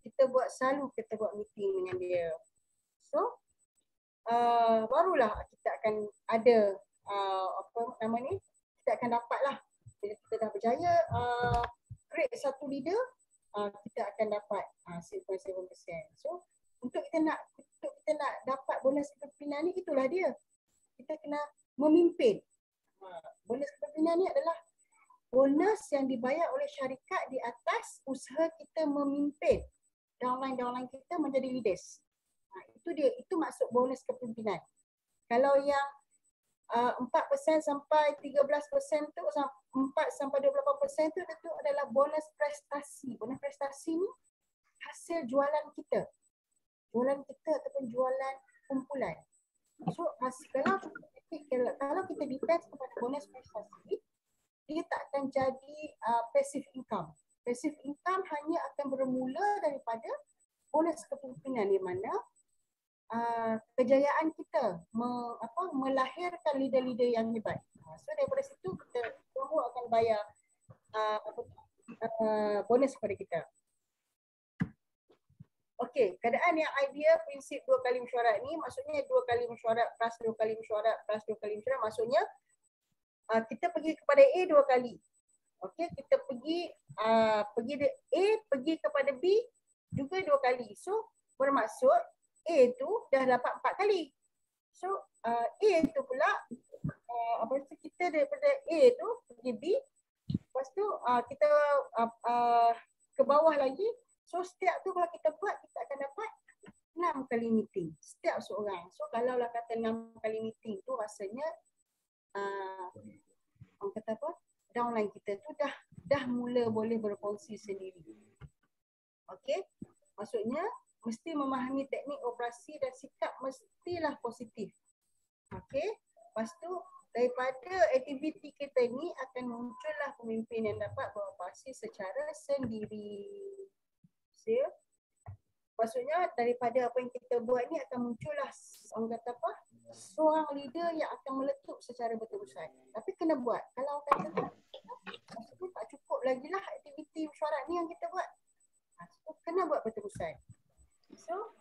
kita buat meeting dengan dia. So barulah kita akan ada kita akan dapatlah. Bila kita dah berjaya create satu leader, kita akan dapat 6.7%. So untuk kita nak dapat bonus kepimpinan ni, itulah dia. Kita kena memimpin. Bonus kepimpinan ni adalah bonus yang dibayar oleh syarikat di atas usaha kita memimpin downline kita menjadi leaders. Itu dia, itu maksud bonus kepimpinan. Kalau yang 4% sampai 13% tu, 4 sampai 28% tu, itu adalah bonus prestasi. Bonus prestasi ni hasil jualan kita. Jualan kita ataupun jualan kumpulan. So kalau kita depend kepada bonus prestasi, dia tak akan jadi passive income. Passive income hanya akan bermula daripada bonus kepimpinan, di mana kejayaan kita melahirkan leader-leader yang hebat. So daripada situ kita semua akan bayar bonus kepada kita. Okey, keadaan yang ideal prinsip 2 kali mesyuarat ni maksudnya 2 kali mesyuarat plus 2 kali mesyuarat plus 2 kali mesyuarat maksudnya kita pergi kepada A 2 kali. Okey, kita pergi A pergi kepada B juga 2 kali. So bermaksud A tu dah dapat 4 kali. So A tu pula kita daripada A tu pergi B, lepas tu kita ke bawah lagi. So setiap tu kalau kita buat, kita akan dapat 6 kali meeting setiap seorang. So kalau lah kata 6 kali meeting tu rasanya orang kata apa, downline kita tu dah mula boleh berfungsi sendiri. Okey, maksudnya mesti memahami teknik operasi dan sikap mestilah positif. Okey, lepas tu daripada aktiviti kita ni akan muncullah pemimpin yang dapat beroperasi secara sendiri. Maksudnya daripada apa yang kita buat ni akan muncullah orang kata apa, seorang leader yang akan meletup secara berterusan. Tapi kena buat. Kalau kata maksudnya tak cukup lagi lah aktiviti mesyuarat ni yang kita buat. So, kena buat berterusan. So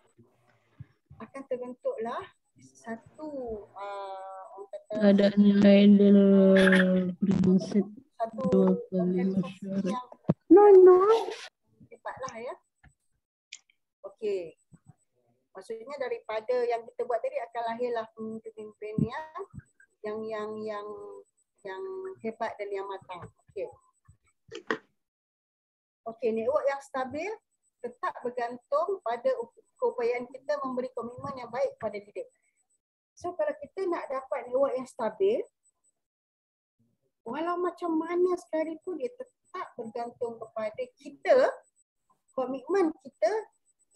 akan terbentuklah satu orang kata Keadaan yang ideal prinsip satu 2 kali organisasi mesyuarat. yang cepatlah ya. Okey. Maksudnya daripada yang kita buat tadi akan lahirlah pemimpin yang hebat dan yang matang. Okey. Okey, network yang stabil tetap bergantung pada keupayaan kita memberi komitmen yang baik kepada leader. So kalau kita nak dapat network yang stabil, walau macam mana sekalipun dia tetap bergantung kepada kita, komitmen kita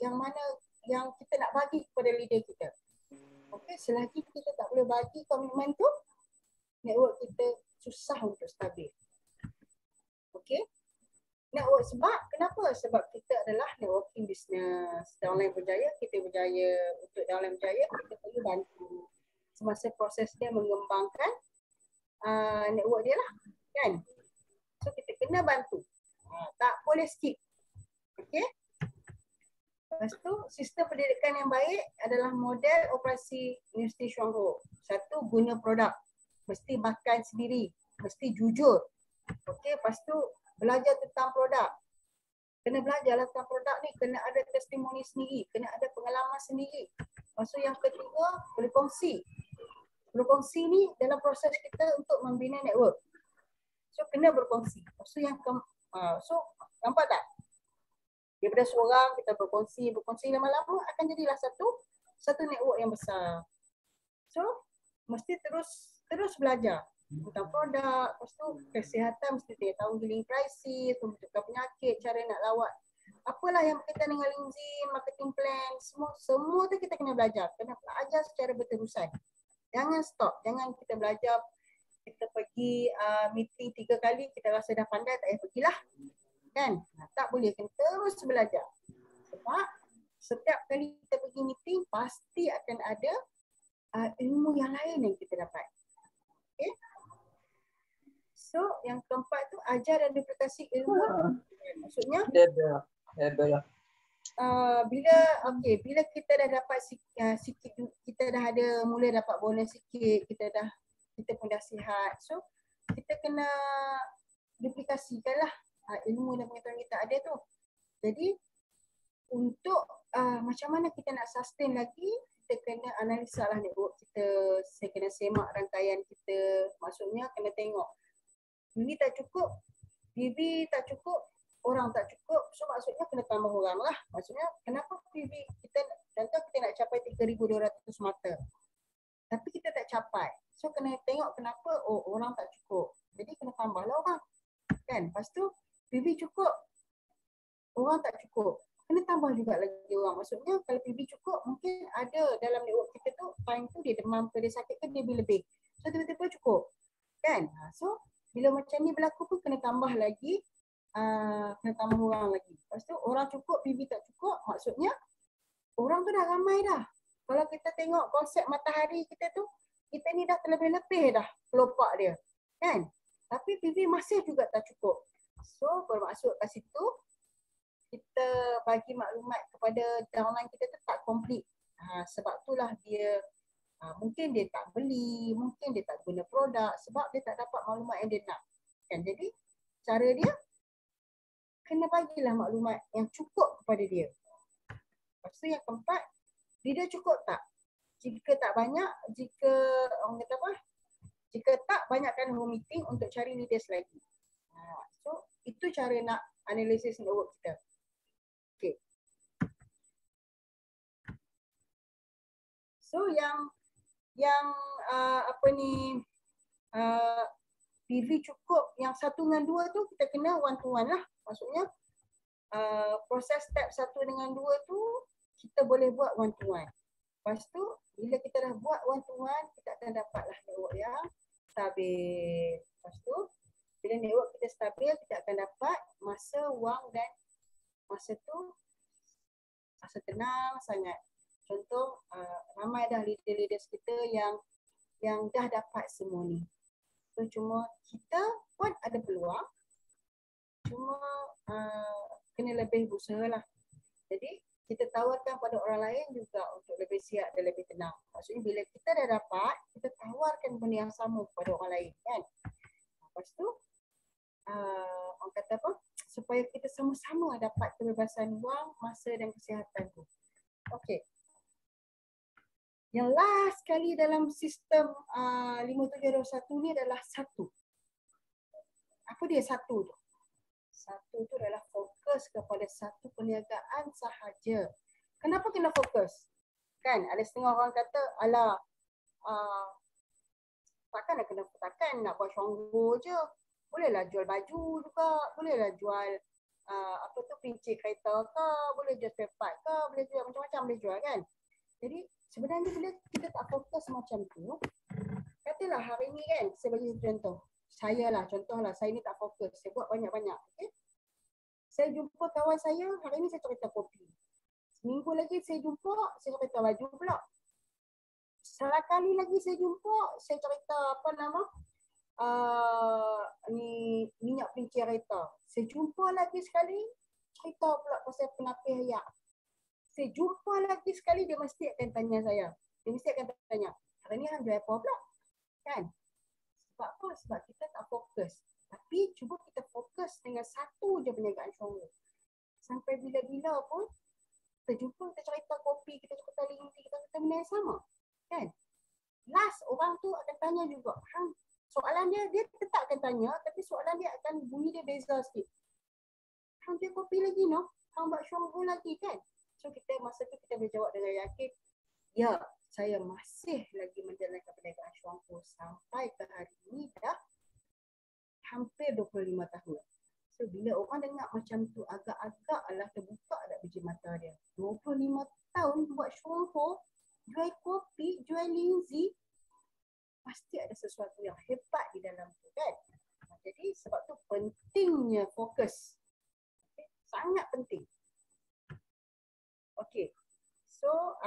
yang mana yang kita nak bagi kepada leader kita. Okey, selagi kita tak boleh bagi komitmen tu, network kita susah untuk stabil. Okey. Network kenapa? Sebab kita adalah networking business. Downline berjaya, kita berjaya. Untuk downline berjaya, kita perlu bantu semasa proses dia mengembangkan network dia lah. Kan? So kita kena bantu. Tak boleh skip. Okey? Lepas tu, sistem pendidikan yang baik adalah model operasi Universiti Chuang Ho. Satu, guna produk. Mesti makan sendiri. Mesti jujur. Okey, lepas tu belajar tentang produk. Kena belajarlah tentang produk ni. Kena ada testimoni sendiri. Kena ada pengalaman sendiri. Lepas tu yang ketiga, berkongsi. Berkongsi ni dalam proses kita untuk membina network. So kena berkongsi. Lepas tu yang so nampak tak? Daripada seorang kita berkongsi lama-lama akan jadilah satu network yang besar. So mesti terus belajar tentang produk, lepas tu kesihatan mesti dia tahu healing crisis, pembentukan penyakit, cara nak lawat. Apalah yang berkaitan dengan enzim, marketing plan, semua tu kita kena belajar. Kena belajar secara berterusan. Jangan stop, jangan kita belajar, kita pergi meeting 3 kali, kita rasa dah pandai, tak payah pergilah. Kan? Tak boleh, kena terus belajar. Sebab setiap kali kita pergi meeting, pasti akan ada ilmu yang lain yang kita dapat. Okay? So, yang keempat tu, ajar dan duplikasi ilmu. Maksudnya, bila kita dah dapat sikit, kita dah ada mula dapat bonus sikit, kita pun dah sihat. So, kita kena duplikasikanlah ilmu dan pengetahuan kita ada tu. Jadi untuk macam mana kita nak sustain lagi, kita kena analisa lah network kita. Saya kena semak rangkaian kita. Maksudnya kena tengok ini tak cukup, PB tak cukup, orang tak cukup. So maksudnya kena tambah orang lah. Maksudnya kenapa PB kita, contoh kita nak capai 3,200 mata, tapi kita tak capai. So kena tengok kenapa, orang tak cukup. Jadi kena tambahlah orang. Kan? Lepas tu PB cukup, orang tak cukup, kena tambah juga lagi orang. Maksudnya kalau PB cukup, mungkin ada dalam network kita tu, time tu dia demam ke, dia sakit ke, dia lebih. So tiba-tiba cukup. Kan? So bila macam ni berlaku pun kena tambah lagi, kena tambah orang lagi. Lepas tu orang cukup, PB tak cukup, maksudnya orang tu dah ramai dah. Kalau kita tengok konsep matahari kita tu, kita ni dah terlebih-lebih dah kelopak dia. Kan? Tapi PV masih juga tak cukup. So bermaksud kat situ, kita bagi maklumat kepada downline kita tu tak komplit. Sebab itulah dia mungkin dia tak beli, mungkin dia tak guna produk sebab dia tak dapat maklumat yang dia nak. Kan? Jadi cara dia kena bagilah maklumat yang cukup kepada dia. Lepas tu yang keempat, leader cukup tak? Jika tak banyak, jika orang kata apa? Jika tak, banyakkan home meeting untuk cari leaders lagi. So itu cara nak analisis network kita. Okay. So yang PV cukup yang 1 dengan 2 tu kita kena one to one lah. Maksudnya proses step 1 dengan 2 tu kita boleh buat one to one. Lepas tu bila kita dah buat one to one, kita akan dapatlah network yang stabil. Lepas tu bila network kita stabil, kita akan dapat masa, wang dan masa tu masa tenang sangat. Contoh ramai dah leaders kita yang dah dapat semua ni. So cuma kita pun ada peluang. Cuma kena lebih berusaha lah. Jadi kita tawarkan pada orang lain juga untuk lebih siap dan lebih tenang. Maksudnya bila kita dah dapat, kita tawarkan benda yang sama kepada orang lain kan. Lepas tu orang kata apa? Supaya kita sama-sama dapat kebebasan wang, masa dan kesihatan tu. Okey. Yang last kali dalam sistem 5721 ni adalah 1. Apa dia 1 tu? 1 tu adalah fokus kepada satu perniagaan sahaja. Kenapa kena fokus? Kan ada setengah orang kata, alah takkan nak buat syonggo je. Bolehlah jual baju juga, bolehlah jual pincik kereta ke, boleh jual spare part ke, boleh jual macam-macam boleh jual kan. Jadi sebenarnya bila kita tak fokus macam tu, katalah hari ni kan, saya bagi contoh. Contohlah saya ni tak fokus, saya buat banyak-banyak. Okay? Saya jumpa kawan saya, hari ni saya cerita kopi. Seminggu lagi saya jumpa, saya cerita baju pula. Salah kali lagi saya jumpa, saya cerita minyak pincir kereta. Saya jumpa lagi sekali, cerita pula pasal penapis ayak. Saya jumpa lagi sekali, dia mesti akan tanya saya. Dia mesti akan tanya, hari ni hang jual apa pula? Kan? Sebab apa? Sebab kita tak fokus. Tapi cuba kita fokus dengan satu je perniagaan syonggo. Sampai bila-bila pun, kita jumpa, kita cerita kopi, kita cerita linti, kita cerita benda yang sama. Kan? Last, orang tu akan tanya juga. Soalan dia tetap akan tanya, tapi soalan dia akan bunyi dia beza sikit. Hang jual kopi lagi no? Hang buat syonggo lagi kan? So kita masa tu kita boleh jawab dengan yakin, ya, saya masih lagi menjalankan perniagaan syonggo sampai ke hari ini dah hampir 25 tahun. So bila orang dengar macam tu agak-agak lah terbuka dah biji mata dia. 25 tahun buat syonggo, jual kopi, jual linzi, pasti ada sesuatu yang hebat di dalam tu kan. Jadi sebab tu pentingnya fokus. Okay? Sangat penting. Okey. So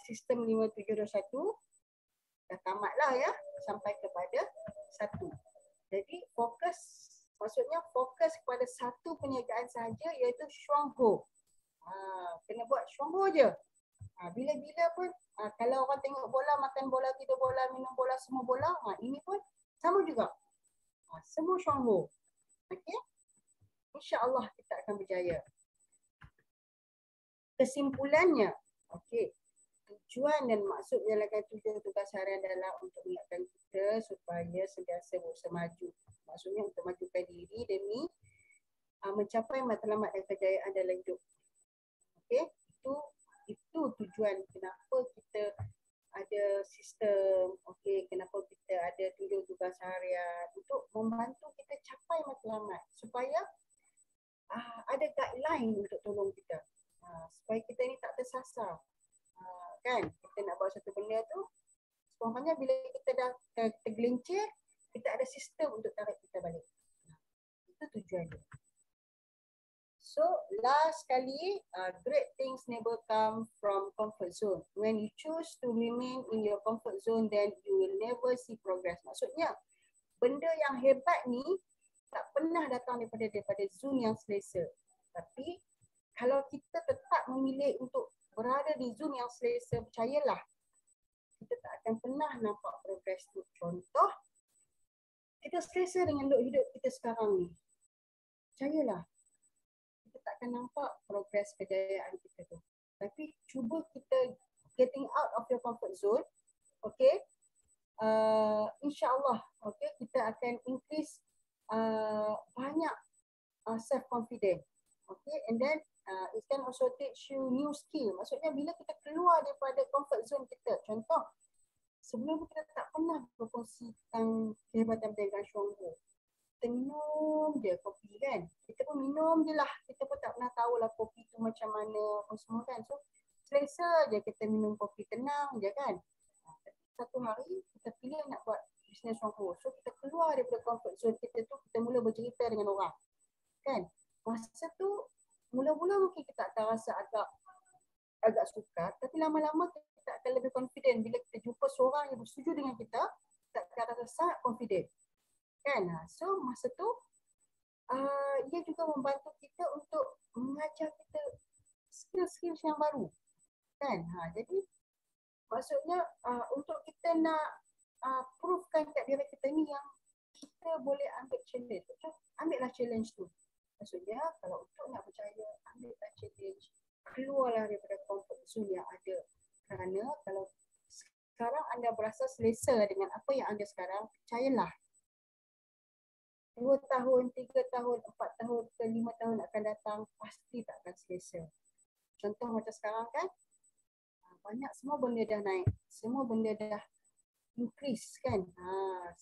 sistem 5721 dah tamat lah ya sampai kepada 1. Jadi fokus, maksudnya fokus kepada satu perniagaan sahaja iaitu syonggo. Kena buat syonggo je. Bila-bila pun kalau orang tengok bola, makan bola, tidur bola, minum bola, semua bola, ini pun sama juga. Semua syonggo. Okey? InsyaAllah kita akan berjaya. Kesimpulannya, okey, tujuan dan maksud menjalankan tugas harian adalah untuk mengingatkan kita supaya sentiasa berusaha maju. Maksudnya untuk majukan diri demi mencapai matlamat dan kejayaan dalam hidup. Okey, itu tujuan kenapa kita ada sistem, okey, kenapa kita ada tugas harian untuk membantu kita capai matlamat supaya ada guideline untuk tolong kita. Supaya kita ni tak tersasar. Kan? Kita nak buat satu benda tu, sebenarnya bila kita dah tergelincir, kita ada sistem untuk tarik kita balik. Itu tujuannya. So last kali, great things never come from comfort zone. When you choose to remain in your comfort zone, then you will never see progress. Maksudnya, benda yang hebat ni tak pernah datang daripada zone yang selesa. Tapi kalau kita tetap memilih untuk berada di zone yang selesa, percayalah, kita tak akan pernah nampak progres tu. Contoh, kita selesa dengan hidup kita sekarang ni. Percayalah, kita tak akan nampak progres kejayaan kita tu. Tapi cuba kita getting out of your comfort zone, okay? InsyaAllah, okay, kita akan increase banyak self-confidence, okay? And then it can also teach you new skill. Maksudnya bila kita keluar daripada comfort zone kita, contoh, sebelum kita tak pernah berkongsi tentang kehebatan berniaga Syongho. Kita minum je kopi kan. Kita pun minum je lah. Kita pun tak pernah tahu lah kopi tu macam mana apa semua kan. So selesa je kita minum kopi, tenang je kan. Satu hari kita pilih nak buat bisnes Syongho. So kita keluar daripada comfort zone kita tu, kita mula bercerita dengan orang. Kan. Masa tu mula-mula mungkin kita akan rasa agak sukar, tapi lama-lama kita akan lebih confident. Bila kita jumpa seorang yang bersetuju dengan kita akan rasa sangat confident. Kan? So masa tu ia juga membantu kita untuk mengajar kita skill-skill yang baru. Kan? Jadi maksudnya untuk kita nak provekan kat diri kita ni yang kita boleh ambil challenge. Ambillah challenge tu. Maksudnya kalau untuk nak berjaya, ambillah challenge. Keluarlah daripada comfort zone yang ada. Kerana kalau sekarang anda berasa selesa dengan apa yang anda sekarang, percayalah 2 tahun, 3 tahun, 4 tahun ke 5 tahun akan datang, pasti tak akan selesa. Contoh macam sekarang kan, banyak semua benda dah naik. Semua benda dah increase kan.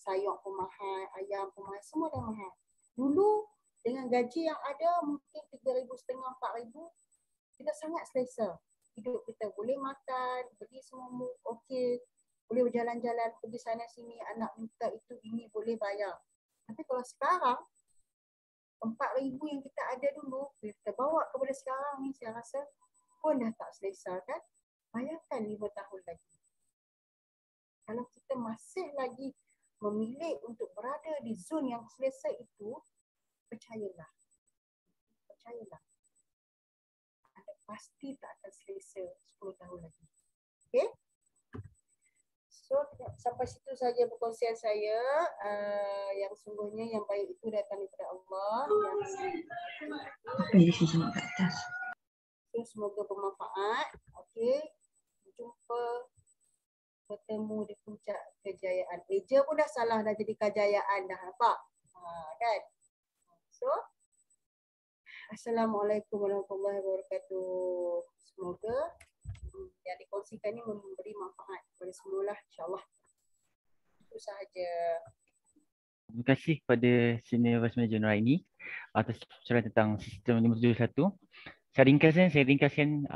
Sayur pun mahal, ayam pun mahal, semua dah mahal. Dulu dengan gaji yang ada mungkin 3,500, 4,000, kita sangat selesa. Hidup kita boleh makan, beli semua okey, boleh berjalan-jalan, pergi sana sini, anak minta itu ini boleh bayar. Tapi kalau sekarang 4,000 yang kita ada dulu, kita bawa kepada sekarang ni, saya rasa pun dah tak selesa kan. Bayangkan 5 tahun lagi. Kalau kita masih lagi memilih untuk berada di zon yang selesa itu, percayalah. Percayalah. Anda pasti tak akan selesa 10 tahun lagi. Okay? So sampai situ saja perkongsian saya. Yang sungguhnya yang baik itu datang daripada Allah. So, semoga bermanfaat. Okay. Jumpa, bertemu di puncak kejayaan. Eja pun dah salah, dah jadi kejayaan dah, nampak? Kan? So, Assalamualaikum warahmatullahi wabarakatuh. Semoga yang dikongsikan ini memberi manfaat kepada semua lah, insyaAllah. Itu sahaja. Terima kasih kepada Senior Vice Manager Nuraini atas pencerahan tentang sistem 571. Saya ringkaskan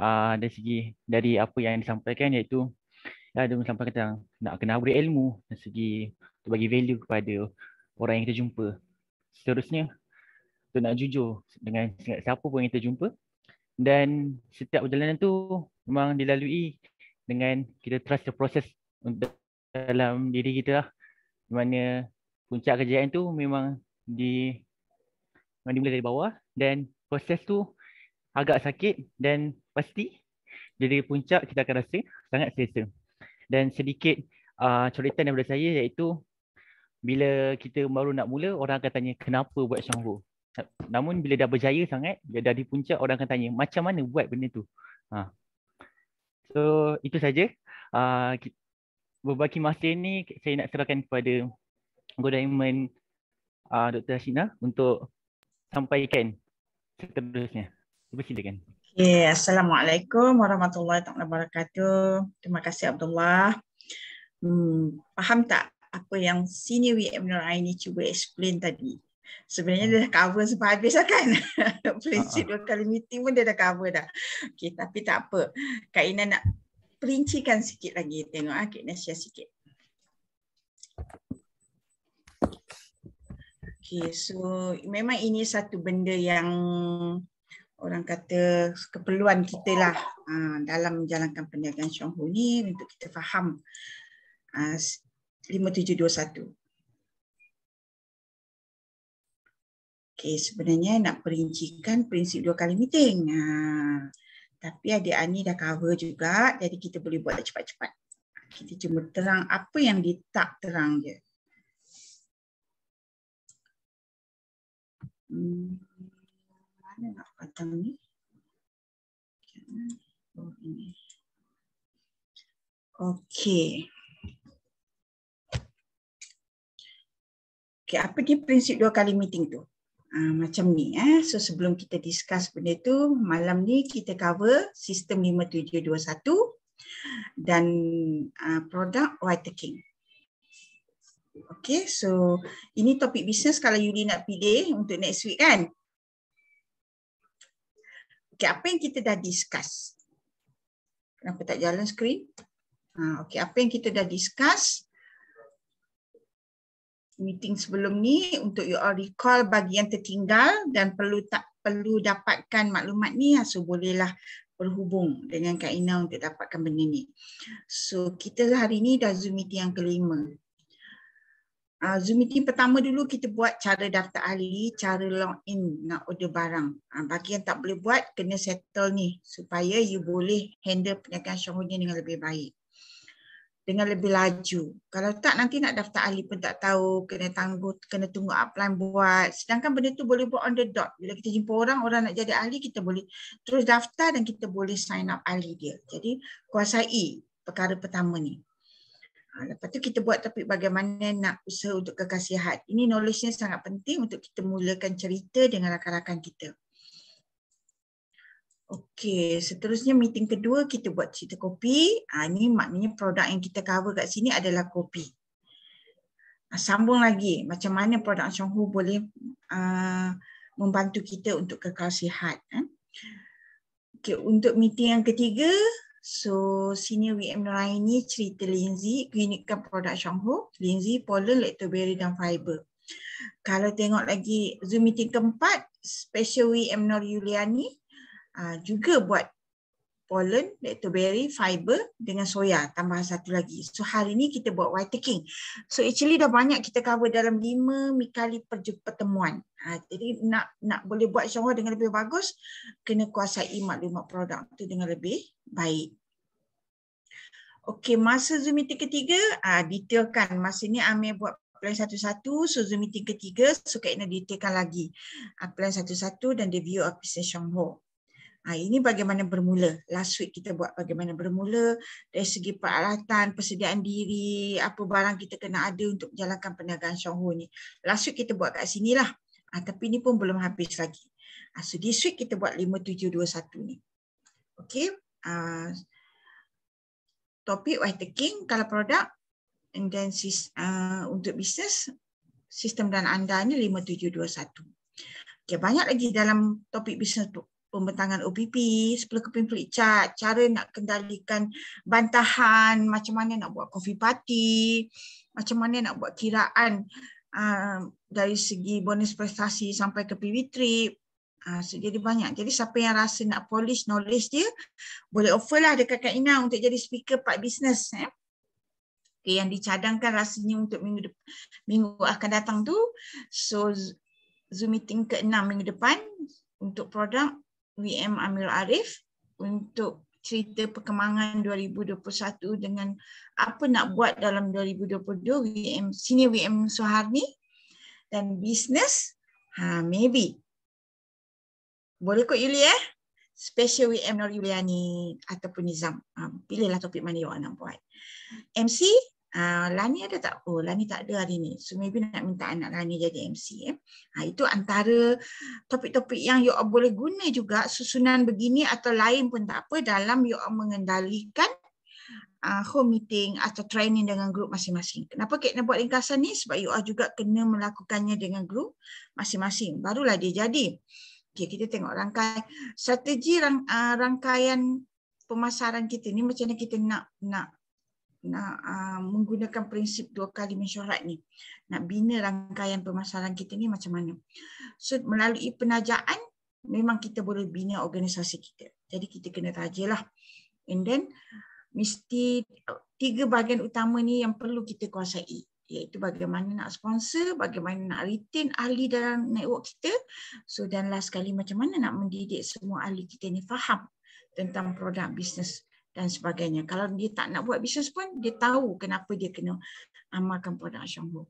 dari apa yang disampaikan, iaitu dia menyampaikan tentang nak kena beri ilmu dari segi untuk bagi value kepada orang yang kita jumpa. Seterusnya, untuk nak jujur dengan siapa pun yang kita jumpa, dan setiap perjalanan tu memang dilalui dengan kita trust the process dalam diri kita lah. Di mana puncak kejayaan tu memang dimulai dari bawah, dan proses tu agak sakit, dan pasti dari puncak kita akan rasa sangat selesa. Dan sedikit coretan daripada saya, iaitu bila kita baru nak mula, orang akan tanya kenapa buat Syongho. Namun bila dah berjaya sangat, bila dah di puncak, orang akan tanya macam mana buat benda tu. So itu saja. Berbagi masa ni saya nak serahkan kepada Go Diamond Dr. Hashina untuk sampaikan seterusnya. Silakan. Okay, Assalamualaikum warahmatullahi wabarakatuh. Terima kasih Abdullah. Faham tak apa yang Senior VM Nuraini cuba explain tadi? Sebenarnya dia dah cover sampai habis lah kan. Prinsip 2 kali meeting pun dia dah cover dah. Okay, tapi tak apa. Kak Ina nak perincikan sikit lagi. Tengok Kak Ina share sikit. Okay, so memang ini satu benda yang orang kata keperluan kita lah dalam menjalankan perniagaan Syonghu ni untuk kita faham 5721. Okey, sebenarnya nak perincikan prinsip 2 kali meeting. Tapi adik Ani dah cover juga, jadi kita boleh buat cepat-cepat. Kita cuma terang apa yang dia tak terang je. Mana nak patang ni? Oh, ini. Okey. Okey, apa dia prinsip 2 kali meeting tu? Macam ni. So sebelum kita discuss benda tu, malam ni kita cover sistem 5721 dan produk white king. Okay, so ini topik bisnes kalau Yuli nak pilih untuk next week kan. Okay, apa yang kita dah discuss? Kenapa tak jalan screen? Okay, apa yang kita dah discuss meeting sebelum ni untuk you all recall bagi yang tertinggal dan perlu dapatkan maklumat ni, so bolehlah berhubung dengan Kak Ina untuk dapatkan benda ni. So kita hari ni dah Zoom meeting yang ke-5. Zoom meeting pertama dulu kita buat cara daftar ahli, cara login nak order barang. Bagi yang tak boleh buat, kena settle ni supaya you boleh handle perniagaan Syonghu ni dengan lebih baik, dengan lebih laju. Kalau tak nanti nak daftar ahli pun tak tahu, kena tunggu upline buat. Sedangkan benda tu boleh buat on the dot. Bila kita jumpa orang nak jadi ahli, kita boleh terus daftar dan kita boleh sign up ahli dia. Jadi kuasai perkara pertama ni. Lepas tu kita buat topik bagaimana nak usaha untuk kekal sihat. Ini knowledge ni sangat penting untuk kita mulakan cerita dengan rakan-rakan kita. Okey, seterusnya meeting kedua kita buat cerita kopi. Ini maknanya produk yang kita cover kat sini adalah kopi. Sambung lagi macam mana produk Syonghu boleh membantu kita untuk kekal sihat. Okey, untuk meeting yang ketiga, so senior WM Nuraini cerita Lindsay, keunikan produk Syonghu, Lindsay, pollen, lactoberry dan fiber. Kalau tengok lagi Zoom meeting keempat, special WM Nur Yuliani juga buat pollen, lactoberry, fiber dengan soya, tambah satu lagi. So hari ni kita buat white king. So actually dah banyak kita cover dalam 5 kali pertemuan. Jadi nak boleh buat Syonghu dengan lebih bagus, kena kuasai maklumat produk tu dengan lebih baik. Okey, masa Zoom meeting ketiga, detailkan. Masa ni Amir buat plan satu-satu, so Zoom meeting ketiga, so Kak Ina detailkan lagi plan satu-satu dan the view of business Syonghu. Ini bagaimana bermula. Last week kita buat bagaimana bermula dari segi peralatan, persediaan diri, apa barang kita kena ada untuk menjalankan perniagaan Syonghu ni. Last week kita buat kat sini lah. Tapi ni pun belum habis lagi. So this week kita buat 5721 ni. Okay. Topik white king kalau produk, and then untuk bisnes, sistem dan anda ni 5721. Okay, banyak lagi dalam topik bisnes tu. Pembentangan OPP, 10 keping flip chart, cara nak kendalikan bantahan, macam mana nak buat coffee party, macam mana nak buat kiraan dari segi bonus prestasi sampai ke PV trip. So jadi banyak. Jadi siapa yang rasa nak polish knowledge dia, boleh offer lah dekat Kak Ina untuk jadi speaker part business. Okay, yang dicadangkan rasanya untuk minggu akan datang tu. So Zoom meeting ke-6 minggu depan untuk produk WM Amir Arif untuk cerita perkembangan 2021 dengan apa nak buat dalam 2022 senior WM Suharni dan bisnes maybe boleh kot Yuli special WM Nur Yuliani ataupun Nizam, pilihlah topik mana you nak buat. MC Lani ada tak? Oh, Lani tak ada hari ni. So maybe nak minta anak Lani jadi MC. Itu antara topik-topik yang you all boleh guna juga, susunan begini atau lain pun tak apa dalam you all mengendalikan home meeting atau training dengan grup masing-masing. Kenapa Kak nak buat ringkasan ni? Sebab you all juga kena melakukannya dengan grup masing-masing. Barulah dia jadi. Okay, kita tengok strategi rangkaian pemasaran kita ni, macam mana kita nak menggunakan prinsip 2 kali mesyuarat ni. Nak bina rangkaian pemasaran kita ni macam mana. So melalui penajaan memang kita boleh bina organisasi kita. Jadi kita kena rajalah. And then mesti 3 bahagian utama ni yang perlu kita kuasai, iaitu bagaimana nak sponsor, bagaimana nak retain ahli dalam network kita. So dan last sekali, macam mana nak mendidik semua ahli kita ni faham tentang produk bisnes dan sebagainya. Kalau dia tak nak buat bisnes pun, dia tahu kenapa dia kena amalkan produk Syongho.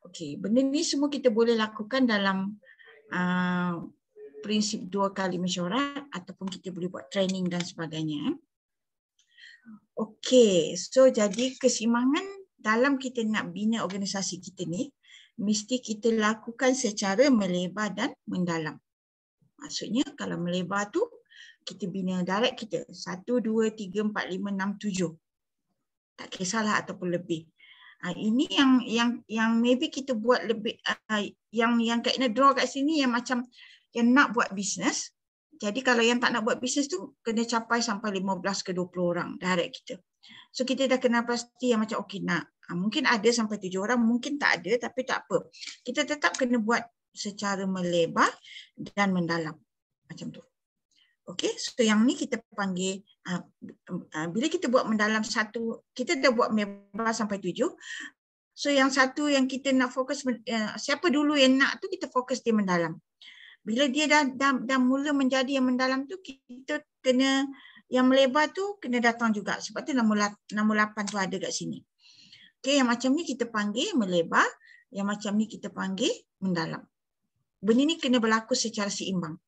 Okey, benda ni semua kita boleh lakukan dalam prinsip 2 kali mesyuarat ataupun kita boleh buat training dan sebagainya. Okey, so jadi keseimbangan dalam kita nak bina organisasi kita ni mesti kita lakukan secara melebar dan mendalam. Maksudnya kalau melebar tu kita bina direct kita 1, 2, 3, 4, 5, 6, 7. Tak kisahlah ataupun lebih. Ini yang maybe kita buat lebih yang Kak Ina draw kat sini yang macam yang nak buat bisnes. Jadi kalau yang tak nak buat bisnes tu kena capai sampai 15 ke 20 orang direct kita. So kita dah kenal pasti yang macam okey nak. Mungkin ada sampai 7 orang, mungkin tak ada, tapi tak apa. Kita tetap kena buat secara melebar dan mendalam. Macam tu. Okey, so yang ni kita panggil bila kita buat mendalam satu, kita dah buat melebar sampai 7. So yang satu yang kita nak fokus, siapa dulu yang nak tu kita fokus dia mendalam. Bila dia dah mula menjadi yang mendalam tu, kita kena yang melebar tu kena datang juga. Sebab tu nombor 8 tu ada kat sini. Okey, yang macam ni kita panggil melebar, yang macam ni kita panggil mendalam. Benda ni kena berlaku secara seimbang.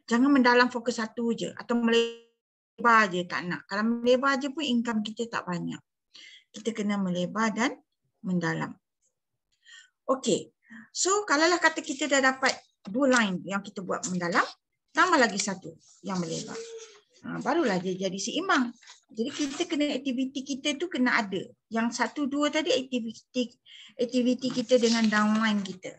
Jangan mendalam fokus satu je atau melebar je, tak nak. Kalau melebar je pun income kita tak banyak. Kita kena melebar dan mendalam. Okey. So kalaulah kata kita dah dapat 2 line yang kita buat mendalam, tambah lagi 1 yang melebar. Barulah dia jadi seimbang. Jadi kita kena aktiviti kita tu kena ada. Yang 1, 2 tadi aktiviti kita dengan downline kita.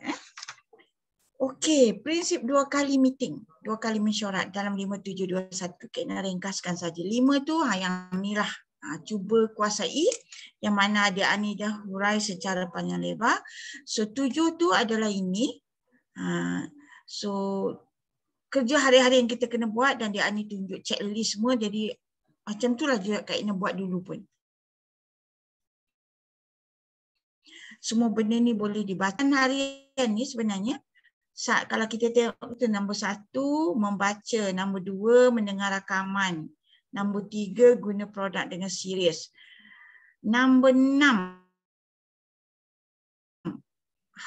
Okey, prinsip 2 kali meeting, 2 kali mesyuarat dalam 5721. Kena ringkaskan saja. 5 tu yang ni lah. Cuba kuasai yang mana ada Ani dah hurai secara panjang lebar. So 7 tu adalah ini. So kerja hari-hari yang kita kena buat dan dia Ani tunjuk checklist semua, jadi macam tu lah juga Kak Ina buat dulu pun. Semua benda ni boleh dibaca harian ni sebenarnya. Kalau kita tengok itu nombor 1 membaca, nombor 2 mendengar rakaman, nombor 3 guna produk dengan serius, nombor 6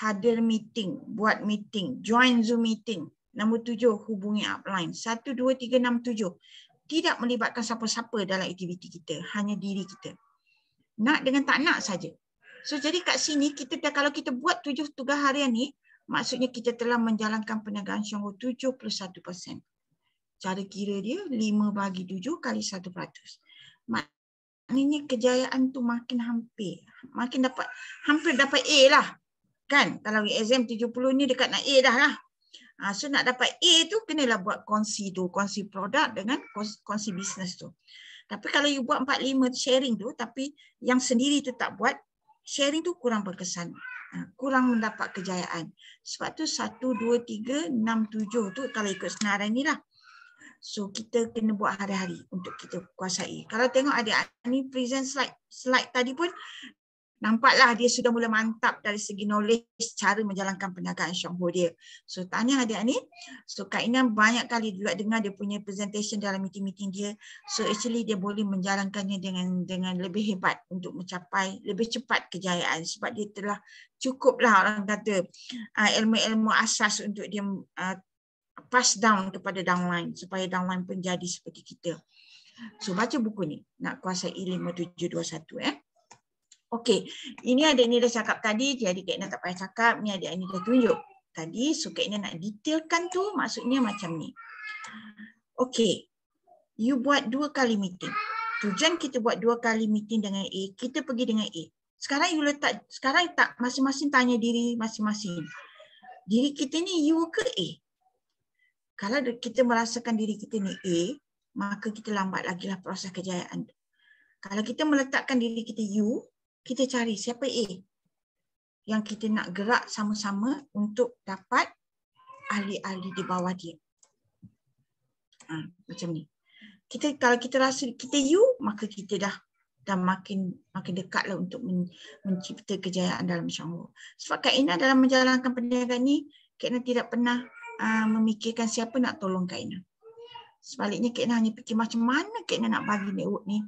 hadir meeting, buat meeting, join Zoom meeting. Nombor 7, hubungi upline. 1, 2, 3, 6, 7. Tidak melibatkan siapa-siapa dalam aktiviti kita. Hanya diri kita. Nak dengan tak nak saja. So jadi kat sini, kita dah, kalau kita buat 7 tugas harian ni, maksudnya kita telah menjalankan perniagaan Syongho 71%. Cara kira dia 5 bagi 7 kali 1%. Maknanya kejayaan tu makin hampir. Hampir dapat A lah. Kan? Kalau exam 70 ni dekat nak A dah lah. So nak dapat A tu kenalah buat kongsi tu, kongsi produk dengan kongsi bisnes tu. Tapi kalau you buat 4-5 sharing tu tapi yang sendiri tu tak buat, sharing tu kurang berkesan. Kurang mendapat kejayaan. Sebab tu 1, 2, 3, 6, 7 tu kalau ikut senarai ni lah. So kita kena buat hari-hari untuk kita kuasai. Kalau tengok adik ni present slide tadi pun nampaklah dia sudah mula mantap dari segi knowledge cara menjalankan perniagaan Syongho dia. So tanya adik ni. So Kak Ina banyak kali juga dengar dia punya presentation dalam meeting-meeting dia. So actually dia boleh menjalankannya dengan lebih hebat untuk mencapai lebih cepat kejayaan. Sebab dia telah cukuplah orang kata ilmu-ilmu asas untuk dia pass down kepada downline. Supaya downline pun jadi seperti kita. So baca buku ni. Nak kuasai 5721 Okey, ini adik ni dah cakap tadi, jadi Kak Ina tak payah cakap, ni adik ni dah tunjuk tadi, so Kak Ina nak detailkan tu maksudnya macam ni. Okey, you buat 2 kali meeting. Tujuan kita buat 2 kali meeting dengan A, kita pergi dengan A. Sekarang you letak, sekarang tak masing-masing tanya diri masing-masing. Diri kita ni you ke A? Kalau kita merasakan diri kita ni A, maka kita lambat lagi lah proses kejayaan. Kalau kita meletakkan diri kita you, kita cari siapa A yang kita nak gerak sama-sama untuk dapat ahli-ahli di bawah dia. Macam ni. Kalau kita rasa kita U, maka kita dah makin dekatlah untuk mencipta kejayaan dalam Masya Allah. Sebab Kak Ina dalam menjalankan perniagaan ni, Kak Ina tidak pernah memikirkan siapa nak tolong Kak Ina. Sebaliknya Kak Ina hanya fikir macam mana Kak Ina nak bagi network ni,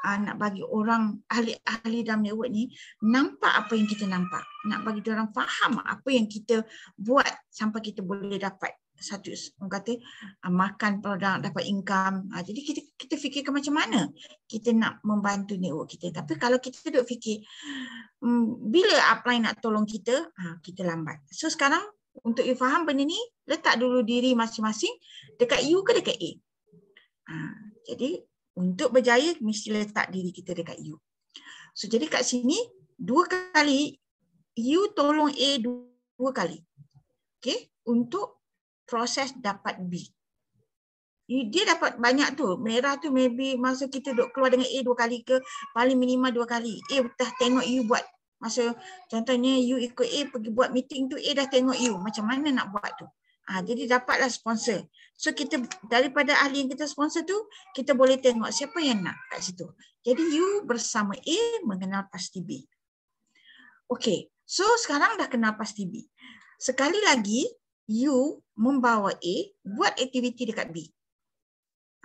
nak bagi orang ahli-ahli dalam network ni nampak apa yang kita nampak, nak bagi dia orang faham apa yang kita buat sampai kita boleh dapat satu, orang kata makan produk, dapat income. Jadi kita fikirkan macam mana kita nak membantu network kita. Tapi kalau kita duduk fikir bila upline nak tolong kita, kita lambat. So sekarang untuk you faham benda ni, letak dulu diri masing-masing dekat U ke dekat A. Jadi untuk berjaya mesti letak diri kita dekat U. So jadi kat sini 2 kali U tolong A 2 kali. Okay, untuk proses dapat B. Dia dapat banyak tu. Merah tu maybe masa kita duk keluar dengan A 2 kali ke, paling minimal 2 kali. A dah tengok you buat. Masa contohnya you ikut A pergi buat meeting tu, A dah tengok you. Macam mana nak buat tu. Jadi dapatlah sponsor. So kita daripada ahli yang kita sponsor tu, kita boleh tengok siapa yang nak kat situ. Jadi you bersama A mengenal pasti B. Okay. So sekarang dah kenal pasti B. Sekali lagi, you membawa A buat aktiviti dekat B.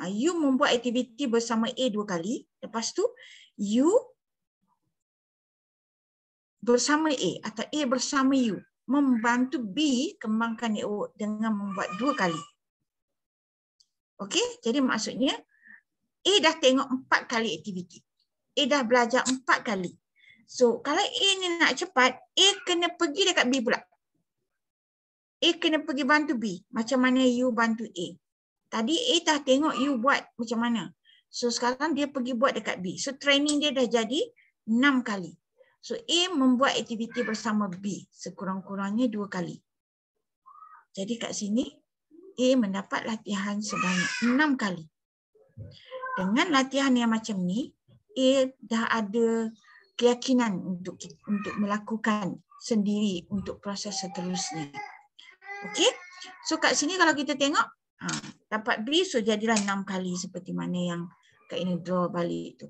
You membuat aktiviti bersama A 2 kali. Lepas tu, you bersama A atau A bersama you membantu B kembangkan network dengan membuat 2 kali. Okey, jadi maksudnya A dah tengok 4 kali aktiviti. A dah belajar 4 kali. So, kalau A ni nak cepat, A kena pergi dekat B pula. A kena pergi bantu B. Macam mana you bantu A. Tadi A dah tengok you buat macam mana. So sekarang dia pergi buat dekat B. So training dia dah jadi 6 kali. So A membuat aktiviti bersama B. Sekurang-kurangnya 2 kali. Jadi kat sini A mendapat latihan sebanyak 6 kali. Dengan latihan yang macam ni, A dah ada keyakinan untuk melakukan sendiri untuk proses seterusnya. Okey, so kat sini kalau kita tengok, dapat B, so jadilah 6 kali seperti mana yang Kak Ina draw balik tu.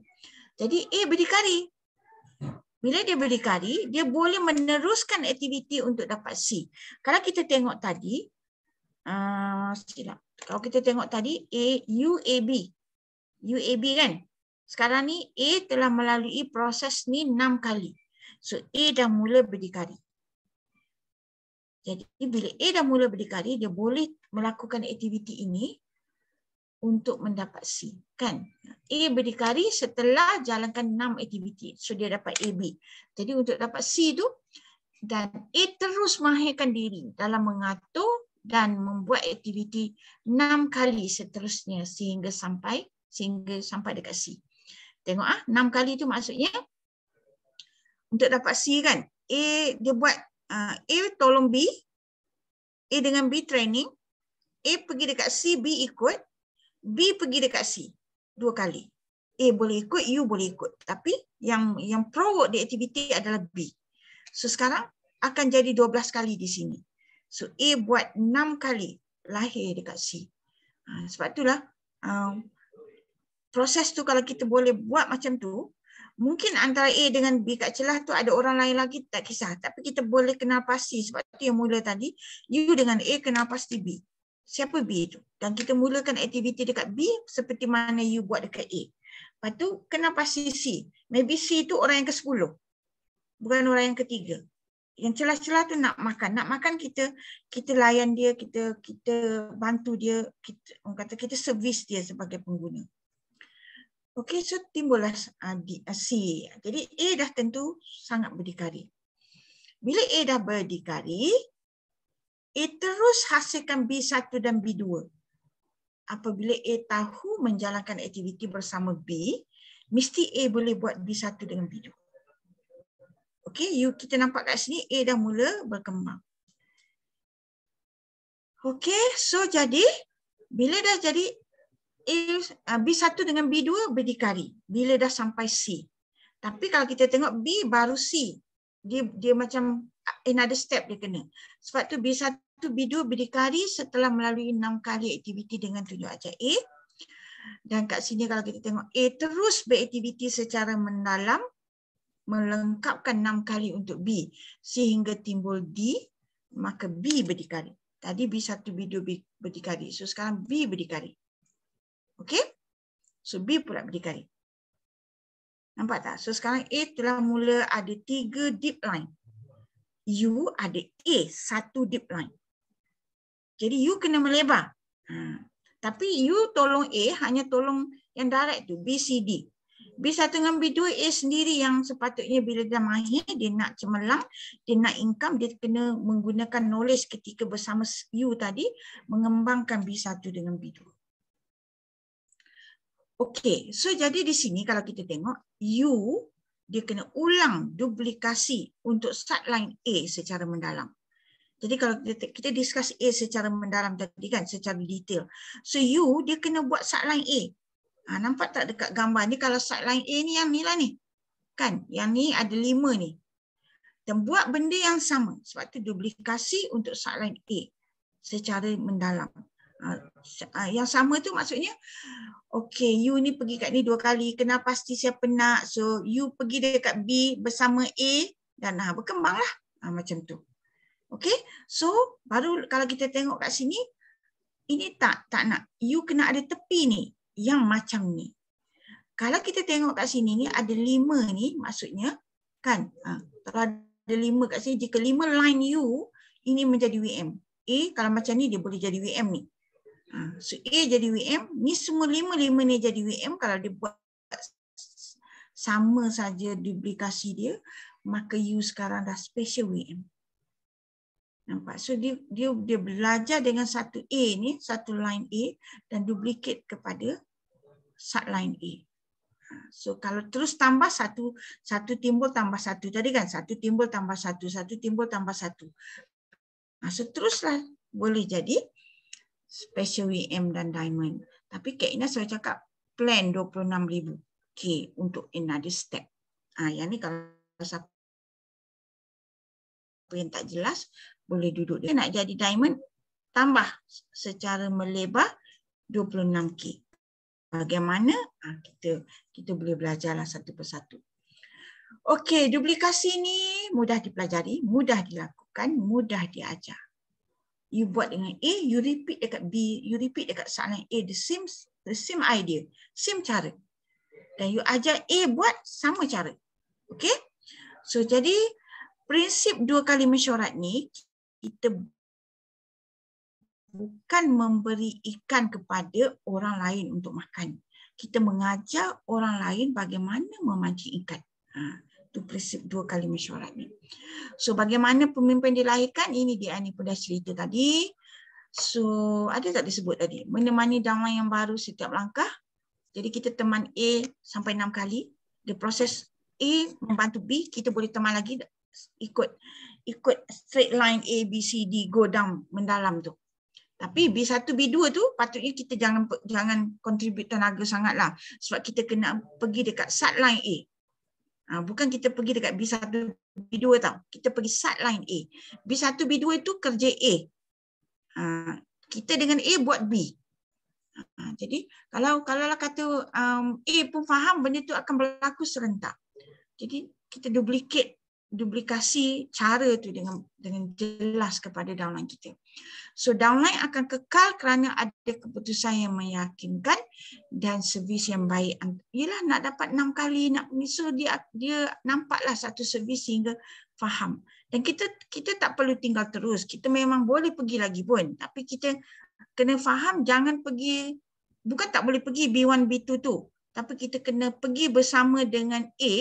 Jadi A berdikari. Bila dia berdikari, dia boleh meneruskan aktiviti untuk dapat C. Kalau kita tengok tadi, kalau kita tengok tadi, UAB. UAB kan? Sekarang ni A telah melalui proses ni 6 kali. So A dah mula berdikari. Jadi bila A dah mula berdikari, dia boleh melakukan aktiviti ini untuk mendapat C. Kan? A berdikari setelah jalankan 6 aktiviti. So dia dapat AB. Jadi untuk dapat C tu, dan A terus mahirkan diri dalam mengatur dan membuat aktiviti 6 kali seterusnya sehingga sampai dekat C. Tengok 6 kali tu maksudnya untuk dapat C kan. A dia buat A tolong B, A dengan B training, A pergi dekat C, B ikut, B pergi dekat C 2 kali. A boleh ikut, you boleh ikut. Tapi yang pro work di aktiviti adalah B. So sekarang akan jadi 12 kali di sini. So A buat 6 kali lahir dekat C. Sebab itulah proses tu kalau kita boleh buat macam tu, mungkin antara A dengan B kat celah tu ada orang lain lagi, tak kisah. Tapi kita boleh kenal pasti. Sebab tu yang mula tadi, you dengan A kenal pasti B. Siapa B tu? Dan kita mulakan aktiviti dekat B seperti mana you buat dekat A. Lepas tu kenal pasti C. Maybe C tu orang yang ke-10. Bukan orang yang ketiga. Yang celah-celah tu nak makan. Nak makan kita layan dia, kita bantu dia, orang kata kita servis dia sebagai pengguna. Okey, so timbullah C. Jadi A dah tentu sangat berdikari. Bila A dah berdikari, A terus hasilkan B1 dan B2. Apabila A tahu menjalankan aktiviti bersama B, mesti A boleh buat B1 dengan B2. Okey, kita nampak kat sini A dah mula berkembang. Okey, so jadi bila dah jadi B1 dengan B2 berdikari bila dah sampai C. Tapi kalau kita tengok B baru C. Dia macam another step dia kena. Sebab tu B1 B2 berdikari setelah melalui 6 kali aktiviti dengan tunjuk ajar A. Dan kat sini kalau kita tengok A terus beraktiviti secara mendalam melengkapkan 6 kali untuk B sehingga timbul D, maka B berdikari. Tadi B1, B2 berdikari. So sekarang B berdikari. Okey? So B pula berdikari. Nampak tak? So sekarang A telah mula ada 3 deep line. U ada A, 1 deep line. Jadi U kena melebar. Tapi U tolong A hanya tolong yang direct tu, B, C, D. B1 dengan B2, A sendiri yang sepatutnya bila dia mahir, dia nak cemerlang, dia nak income, dia kena menggunakan knowledge ketika bersama U tadi, mengembangkan B1 dengan B2. Okey, so jadi di sini kalau kita tengok, U, dia kena ulang duplikasi untuk subline A secara mendalam. Jadi kalau kita discuss A secara mendalam tadi kan, secara detail. So U, dia kena buat subline A. Nampak tak dekat gambar ni kalau subline A ni yang ni lah ni. Kan? Yang ni ada 5 ni. Dan buat benda yang sama. Sebab tu duplikasi untuk subline A secara mendalam. Yang sama tu maksudnya, okey, U ni pergi kat ni 2 kali. Kena pasti siapa nak. So U pergi dekat B bersama A dan berkembanglah. Macam tu. Okey. So baru kalau kita tengok kat sini, ini tak nak. U kena ada tepi ni. Yang macam ni. Kalau kita tengok kat sini ni ada 5 ni maksudnya kan kalau ada 5 kat sini, jika 5 line U ini menjadi WM. A kalau macam ni dia boleh jadi WM ni. So A jadi WM, ni semua 5 ni jadi WM. Kalau dia buat sama saja duplikasi dia, maka U sekarang dah special WM. Nampak? So dia belajar dengan satu A ni, satu line A dan duplicate kepada subline A. So kalau terus tambah satu timbul tambah satu tadi kan, satu timbul tambah satu timbul tambah satu. So teruslah boleh jadi special WM dan diamond. Tapi Kak Ina saya cakap plan 26,000 K untuk another step. Yang ni kalau siapa yang tak jelas boleh duduk. Dia nak jadi diamond, tambah secara melebar 26K. Bagaimana? Kita boleh belajarlah satu persatu. Okey, duplikasi ni mudah dipelajari, mudah dilakukan, mudah diajar. You buat dengan A, you repeat dekat B, you repeat dekat subline A, the same idea, same cara. Dan you ajar A buat sama cara. Okey? So jadi prinsip 2 kali mesyuarat ni, kita bukan memberi ikan kepada orang lain untuk makan. Kita mengajar orang lain bagaimana memancing ikan. Itu prinsip 2 kali mesyuarat ni. So bagaimana pemimpin dilahirkan? Ini dia ni pun dah cerita tadi. So ada tak disebut tadi? Menemani downline yang baru setiap langkah. Jadi kita teman A sampai 6 kali. The proses A membantu B, kita boleh teman lagi ikut straight line A, B, C, D, go down mendalam tu. Tapi B1, B2 tu patutnya kita jangan contribute tenaga sangatlah. Sebab kita kena pergi dekat subline A. Bukan kita pergi dekat B1, B2 tau. Kita pergi subline A. B1, B2 itu kerja A. Kita dengan A buat B. Jadi kalau kata A pun faham benda tu akan berlaku serentak. Jadi kita duplikasi cara tu dengan jelas kepada downline kita. So downline akan kekal kerana ada keputusan yang meyakinkan dan servis yang baik. Yelah nak dapat 6 kali nak so dia nampaklah satu servis sehingga faham. Dan kita tak perlu tinggal terus. Kita memang boleh pergi lagi pun, tapi kita kena faham jangan pergi, bukan tak boleh pergi B1 B2 tu, tapi kita kena pergi bersama dengan A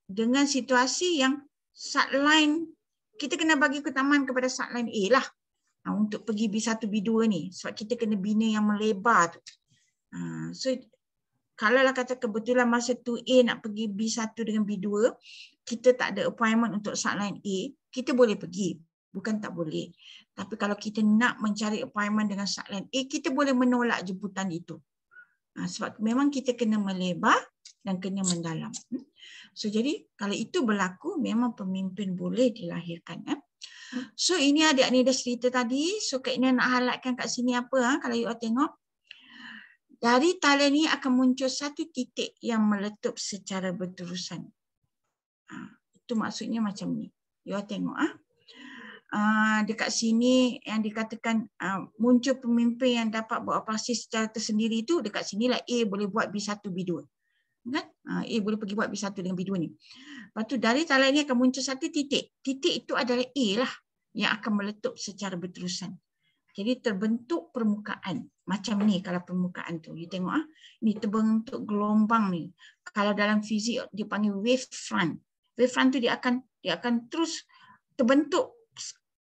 dengan situasi yang subline, kita kena bagi keutamaan kepada subline A lah untuk pergi B1, B2 ni. Sebab kita kena bina yang melebar tu. So, kalau lah kata kebetulan masa tu A nak pergi B1 dengan B2, kita tak ada appointment untuk subline A, kita boleh pergi. Bukan tak boleh. Tapi kalau kita nak mencari appointment dengan subline A, kita boleh menolak jemputan itu. Sebab memang kita kena melebar dan kena mendalam. So jadi kalau itu berlaku memang pemimpin boleh dilahirkan. So ini adik ni dah cerita tadi. So Kak Ina nak highlightkan kat sini apa kalau you all tengok. Dari talian ni akan muncul satu titik yang meletup secara berterusan. Itu maksudnya macam ni. You all tengok dekat sini yang dikatakan muncul pemimpin yang dapat beroperasi secara tersendiri itu, dekat sinilah A boleh buat B1, B2. Kan? A boleh pergi buat B1 dengan B2 ni. Lepas tu dari talian ni akan muncul satu titik. Titik itu adalah A lah yang akan meletup secara berterusan. Jadi terbentuk permukaan. Macam ni kalau permukaan tu. You tengok ni terbentuk gelombang ni. Kalau dalam fizik dia panggil wave front. Wave front tu dia akan terus terbentuk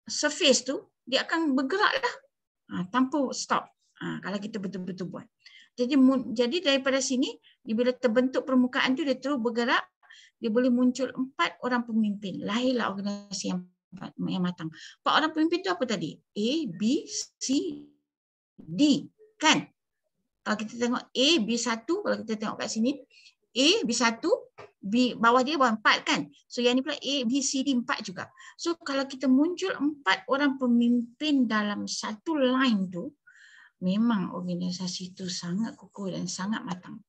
surface tu, dia akan bergerak lah tanpa stop kalau kita betul-betul buat. Jadi daripada sini, bila terbentuk permukaan tu dia terus bergerak, dia boleh muncul 4 orang pemimpin. Lahirlah organisasi yang matang. 4 orang pemimpin tu apa tadi? A, B, C, D. Kan? Kalau kita tengok A, B1, kalau kita tengok kat sini, A, B1, B, bawah dia bawah 4 kan. So yang ni pula A, B, C, D 4 juga. So kalau kita muncul 4 orang pemimpin dalam satu line tu, memang organisasi tu sangat kukuh dan sangat matang.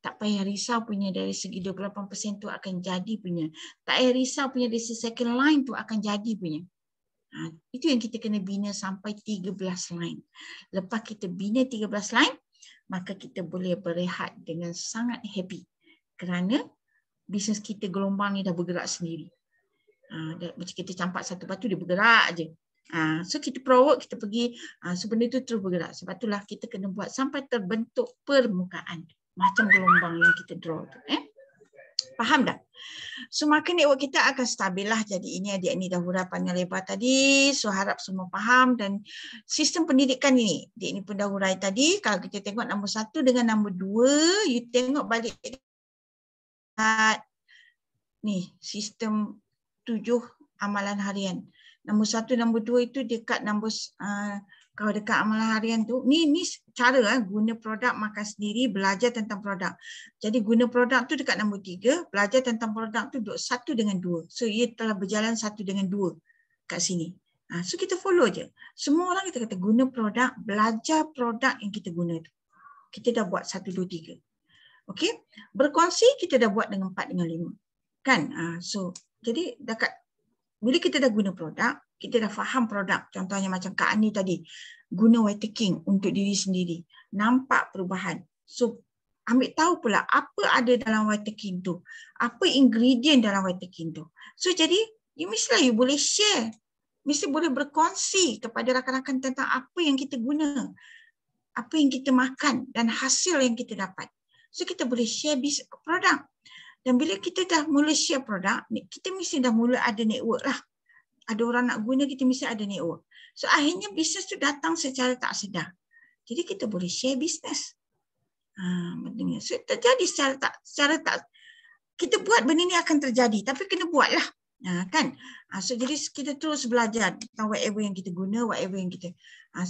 Tak payah risau punya dari segi 28% tu akan jadi punya. Tak payah risau punya dari second line tu akan jadi punya. Itu yang kita kena bina sampai 13 line. Lepas kita bina 13 line, maka kita boleh berehat dengan sangat happy. Kerana bisnes kita gelombang ni dah bergerak sendiri. Macam kita campak satu batu, dia bergerak je. So kita provoke, kita pergi, so benda tu terus bergerak. Sebab itulah kita kena buat sampai terbentuk permukaan. Macam gelombang yang kita draw tu. Faham tak? So maka network kita akan stabil lah. Jadi ini adik ni dah huraian panjang lebar tadi. So harap semua faham. Dan sistem pendidikan ini, adik ni pun dah huraian tadi. Kalau kita tengok nombor 1 dengan nombor 2, you tengok balik ni sistem 7 amalan harian. Nombor 1, nombor 2 itu dekat nombor kalau dekat amalan harian tu, ni cara guna produk makan sendiri, belajar tentang produk. Jadi guna produk tu dekat nombor 3, belajar tentang produk tu duduk 1 dengan 2. So ia telah berjalan 1 dengan 2 kat sini. So kita follow je. Semua orang kita kata guna produk, belajar produk yang kita guna tu. Kita dah buat 1, 2, 3. Okey, berkongsi kita dah buat dengan 4 dengan 5. Kan? So jadi dekat bila kita dah guna produk, kita dah faham produk. Contohnya macam Kak Ani tadi, guna white king untuk diri sendiri. Nampak perubahan. So ambil tahu pula apa ada dalam white king tu. Apa ingredient dalam white king tu. So jadi mestilah you boleh share. Mesti boleh berkongsi kepada rakan-rakan tentang apa yang kita guna. Apa yang kita makan dan hasil yang kita dapat. So kita boleh share produk. Dan bila kita dah mula share produk, kita mesti dah mula ada network lah. Ada orang nak guna, kita mesti ada network. So akhirnya bisnes tu datang secara tak sedar. Jadi kita boleh share bisnes. So terjadi secara tak, kita buat benda ni akan terjadi, tapi kena buat lah. Kan? So jadi kita terus belajar tentang whatever yang kita guna, whatever yang kita.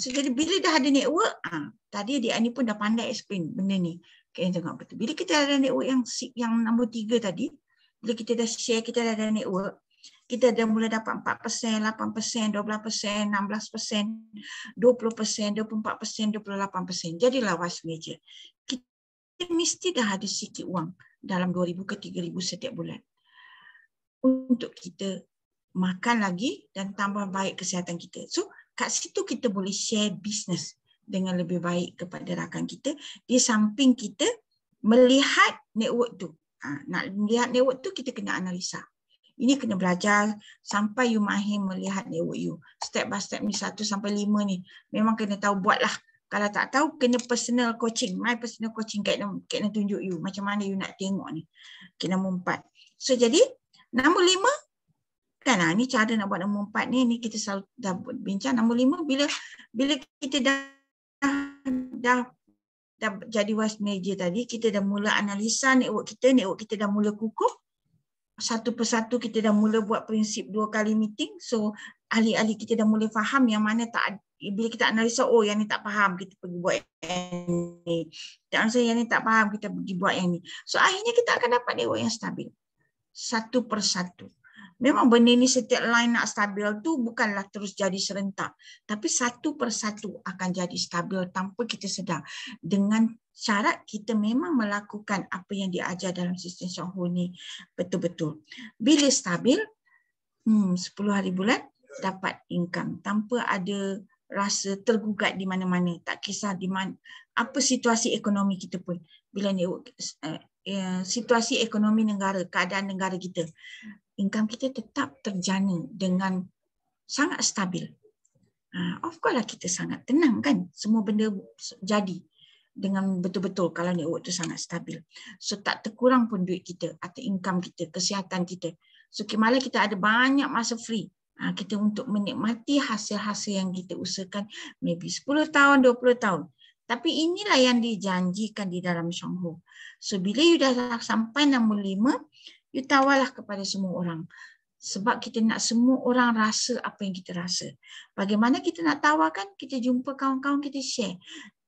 So jadi bila dah ada network, tadi dia ni pun dah pandai explain benda ni. Kalian tengok betul. Bila kita ada network yang nombor 3 tadi, bila kita dah share, kita dah ada network, kita dah mula dapat 4%, 8%, 12%, 16%, 20%, 24%, 28%. Jadilah wise measure. Kita mesti dah ada sikit wang dalam 2,000 ke 3,000 setiap bulan. Untuk kita makan lagi dan tambah baik kesihatan kita. So kat situ kita boleh share business dengan lebih baik kepada rakan kita di samping kita melihat network tu. Nak melihat network tu kita kena analisa. Ini kena belajar sampai you mahir melihat network you. Step by step ni 1 sampai 5 ni memang kena tahu, buatlah. Kalau tak tahu kena personal coaching. My personal coaching kena tunjuk you macam mana you nak tengok ni. Okay, nombor 4. So jadi nombor 5 kan, ni cara nak buat nombor 4 ni kita selalu dah bincang. Nombor 5 bila kita dah jadi wise manager tadi, kita dah mula analisa network kita dah mula kukuh. Satu persatu kita dah mula buat prinsip 2 kali meeting. So ahli-ahli kita dah mula faham yang mana tak, bila kita analisa, oh yang ni tak faham, kita pergi buat yang ni. Tak rasa yang ni tak faham, kita pergi buat yang ni. So akhirnya kita akan dapat network yang stabil. Satu persatu. Memang benda ni setiap line nak stabil tu bukanlah terus jadi serentak. Tapi satu persatu akan jadi stabil tanpa kita sedar. Dengan syarat kita memang melakukan apa yang diajar dalam sistem Shonghu ni betul-betul. Bila stabil, 10 hari bulan dapat income tanpa ada rasa tergugat di mana-mana. Tak kisah di mana, apa situasi ekonomi kita pun. Bila ni situasi ekonomi negara, keadaan negara kita, income kita tetap terjana dengan sangat stabil. Of course lah kita sangat tenang kan. Semua benda jadi dengan betul-betul kalau network tu sangat stabil. So tak terkurang pun duit kita atau income kita, kesihatan kita. So malah kita ada banyak masa free. Kita untuk menikmati hasil-hasil yang kita usahakan maybe 10 tahun, 20 tahun. Tapi inilah yang dijanjikan di dalam Shonghu. So bila you dah sampai nombor 5, you tawarlah kepada semua orang. Sebab kita nak semua orang rasa apa yang kita rasa. Bagaimana kita nak tawarkan? Kita jumpa kawan-kawan kita share.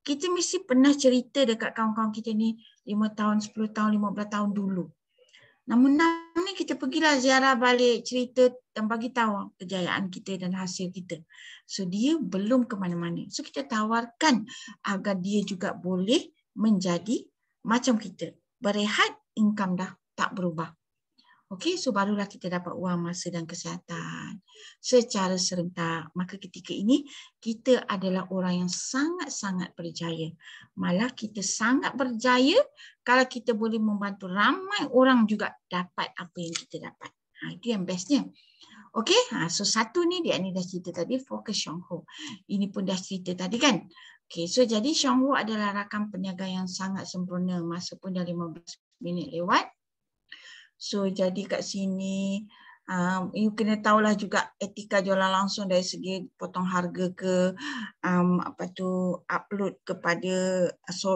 Kita mesti pernah cerita dekat kawan-kawan kita ni 5 tahun, 10 tahun, 15 tahun dulu. Namun ni kita pergilah ziarah balik, cerita dan bagi tahu kejayaan kita dan hasil kita. So dia belum ke mana-mana. So kita tawarkan agar dia juga boleh menjadi macam kita. Berehat, income dah tak berubah. Okey, so barulah kita dapat wang, masa dan kesihatan secara serentak. Maka ketika ini kita adalah orang yang sangat-sangat berjaya. Malah kita sangat berjaya kalau kita boleh membantu ramai orang juga dapat apa yang kita dapat. Itu yang bestnya. Okey, so satu ni dia ni dah cerita tadi, fokus Shonghu. Ini pun dah cerita tadi kan. Okey, so jadi Shonghu adalah rakam peniaga yang sangat sempurna. Masa pun dah 15 minit lewat. So jadi kat sini you kena tahulah juga etika jualan langsung dari segi potong harga ke upload kepada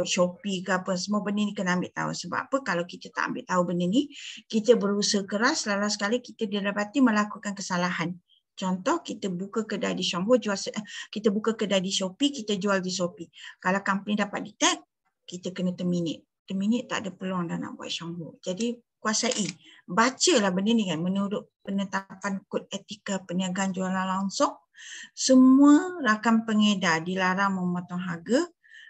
Shopee ke apa, semua benda ni kena ambil tahu. Sebab apa? Kalau kita tak ambil tahu benda ni, kita berusaha keras, lalu sekali kita didapati melakukan kesalahan. Contoh, kita buka kedai di Shonghu, kita buka kedai di Shopee, kita jual di Shopee. Kalau company dapat detect, kita kena terminate. Terminate tak ada peluang dah nak buat Shonghu. Jadi kuasai, bacalah benda ni kan, menurut penetapan kod etika perniagaan jualan langsung, semua rakam pengedar dilarang memotong harga,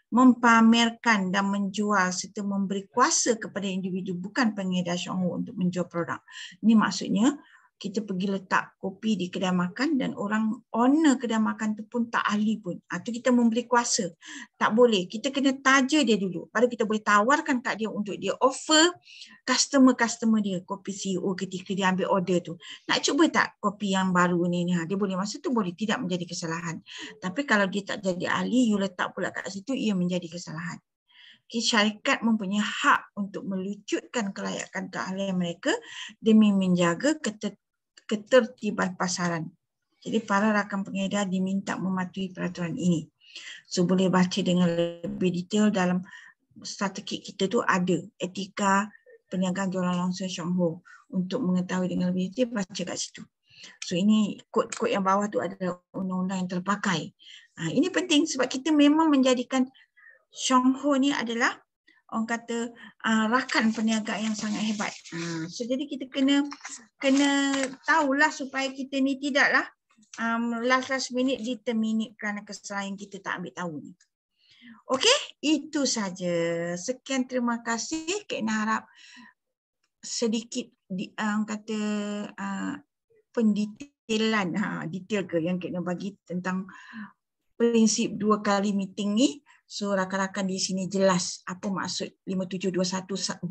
mempamerkan dan menjual serta memberi kuasa kepada individu bukan pengedar Shonghu untuk menjual produk. Ini maksudnya kita pergi letak kopi di kedai makan dan orang owner kedai makan tu pun tak ahli pun. Tu kita memberi kuasa. Tak boleh. Kita kena taja dia dulu. Baru kita boleh tawarkan kat dia untuk dia offer customer-customer dia kopi CEO ketika dia ambil order tu. Nak cuba tak kopi yang baru ni? Dia boleh. Masa tu boleh. Tidak menjadi kesalahan. Tapi kalau dia tak jadi ahli, you letak pula kat situ, ia menjadi kesalahan. Syarikat mempunyai hak untuk melucutkan kelayakan keahlian mereka demi menjaga ketertiban pasaran. Jadi para rakam pengedar diminta mematuhi peraturan ini. So boleh baca dengan lebih detail dalam strategi kita tu ada etika perniagaan jualan langsung Shonghu. Untuk mengetahui dengan lebih detail, baca kat situ. So ini kod-kod yang bawah tu adalah undang-undang yang terpakai. Ini penting sebab kita memang menjadikan Shonghu ni adalah orang kata rakan perniagaan yang sangat hebat. So jadi kita kena tahulah supaya kita ni tidaklah last minute determinate kerana kesalahan yang kita tak ambil tahu ni. Okey, itu saja. Sekian, terima kasih. Kak Ina harap sedikit pendetailan detail ke yang Kak Ina bagi tentang prinsip 2 kali meeting ni. So rakan-rakan di sini jelas apa maksud 57212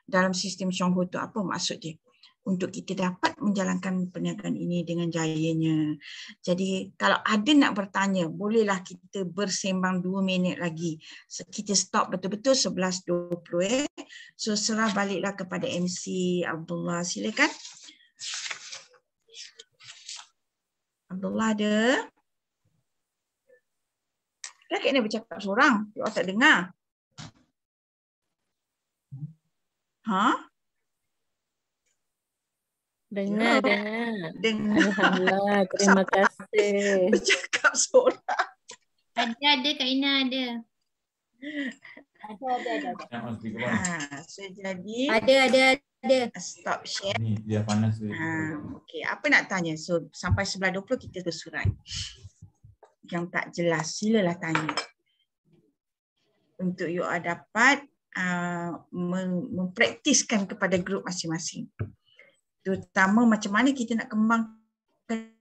dalam sistem Shonghu tu, apa maksud dia untuk kita dapat menjalankan perniagaan ini dengan jayanya. Jadi kalau ada nak bertanya, bolehlah kita bersembang 2 minit lagi. So, kita stop betul-betul 11.20. So serah baliklah kepada MC Abdullah. Silakan. Abdullah ada? Kak Ina bercakap seorang, awak tak dengar. Dengar. Alhamdulillah, terima kasih. Bercakap seorang. Ada Kak Ina ada. Ada. So jadi Ada. stop share. Ni dia panas tu. Okey, apa nak tanya? So sampai 11.20 kita bersurat. Yang tak jelas silalah tanya. Untuk you all dapat mempraktiskan kepada grup masing-masing. Terutama macam mana kita nak kembangkan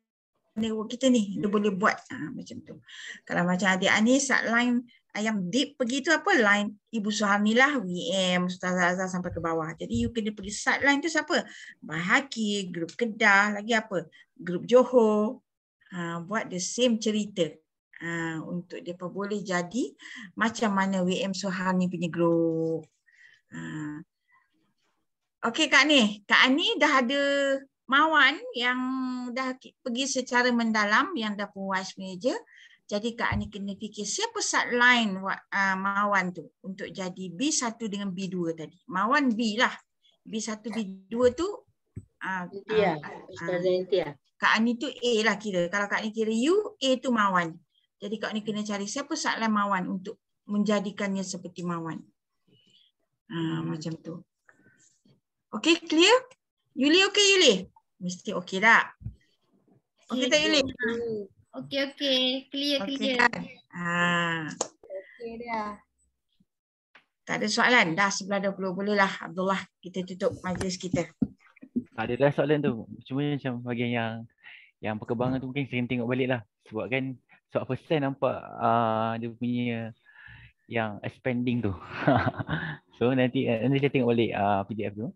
network kita ni, dia boleh buat macam tu. Kalau macam adik Ani line yang deep pergi tu apa, line Ibu Suharni lah, WM, Ustazah Azhar sampai ke bawah. Jadi you kena pergi line tu siapa? Bahaki, grup Kedah, lagi apa? Grup Johor. Buat the same cerita. Untuk dia boleh jadi macam mana WM Suharni punya grup. Okey Kak Ani dah ada Mawan yang dah pergi secara mendalam, yang dah pun wise manager. Jadi Kak Ani kena fikir siapa line Mawan tu untuk jadi B1 dengan B2 tadi. Mawan B lah. B1, B2 tu Kak Ani tu A lah kira. Kalau Kak Ani kira U, A tu Mawan. Jadi Kak Ani kena cari siapa line Mawan untuk menjadikannya seperti Mawan. Macam tu. Okey, clear? Yuli okey Yuli? Mesti okey tak? Okey tak Yuli? Okey. Clear. Kan? Okey dah. Tak ada soalan? Dah 11.20. Bolehlah Abdullah, kita tutup majlis kita. Tak ada dah soalan tu. Cuma macam bahagian yang perkembangan tu mungkin sering tengok balik lah. Sebab kan sebab first time nampak dia punya yang expanding tu. So nanti saya tengok balik PDF tu.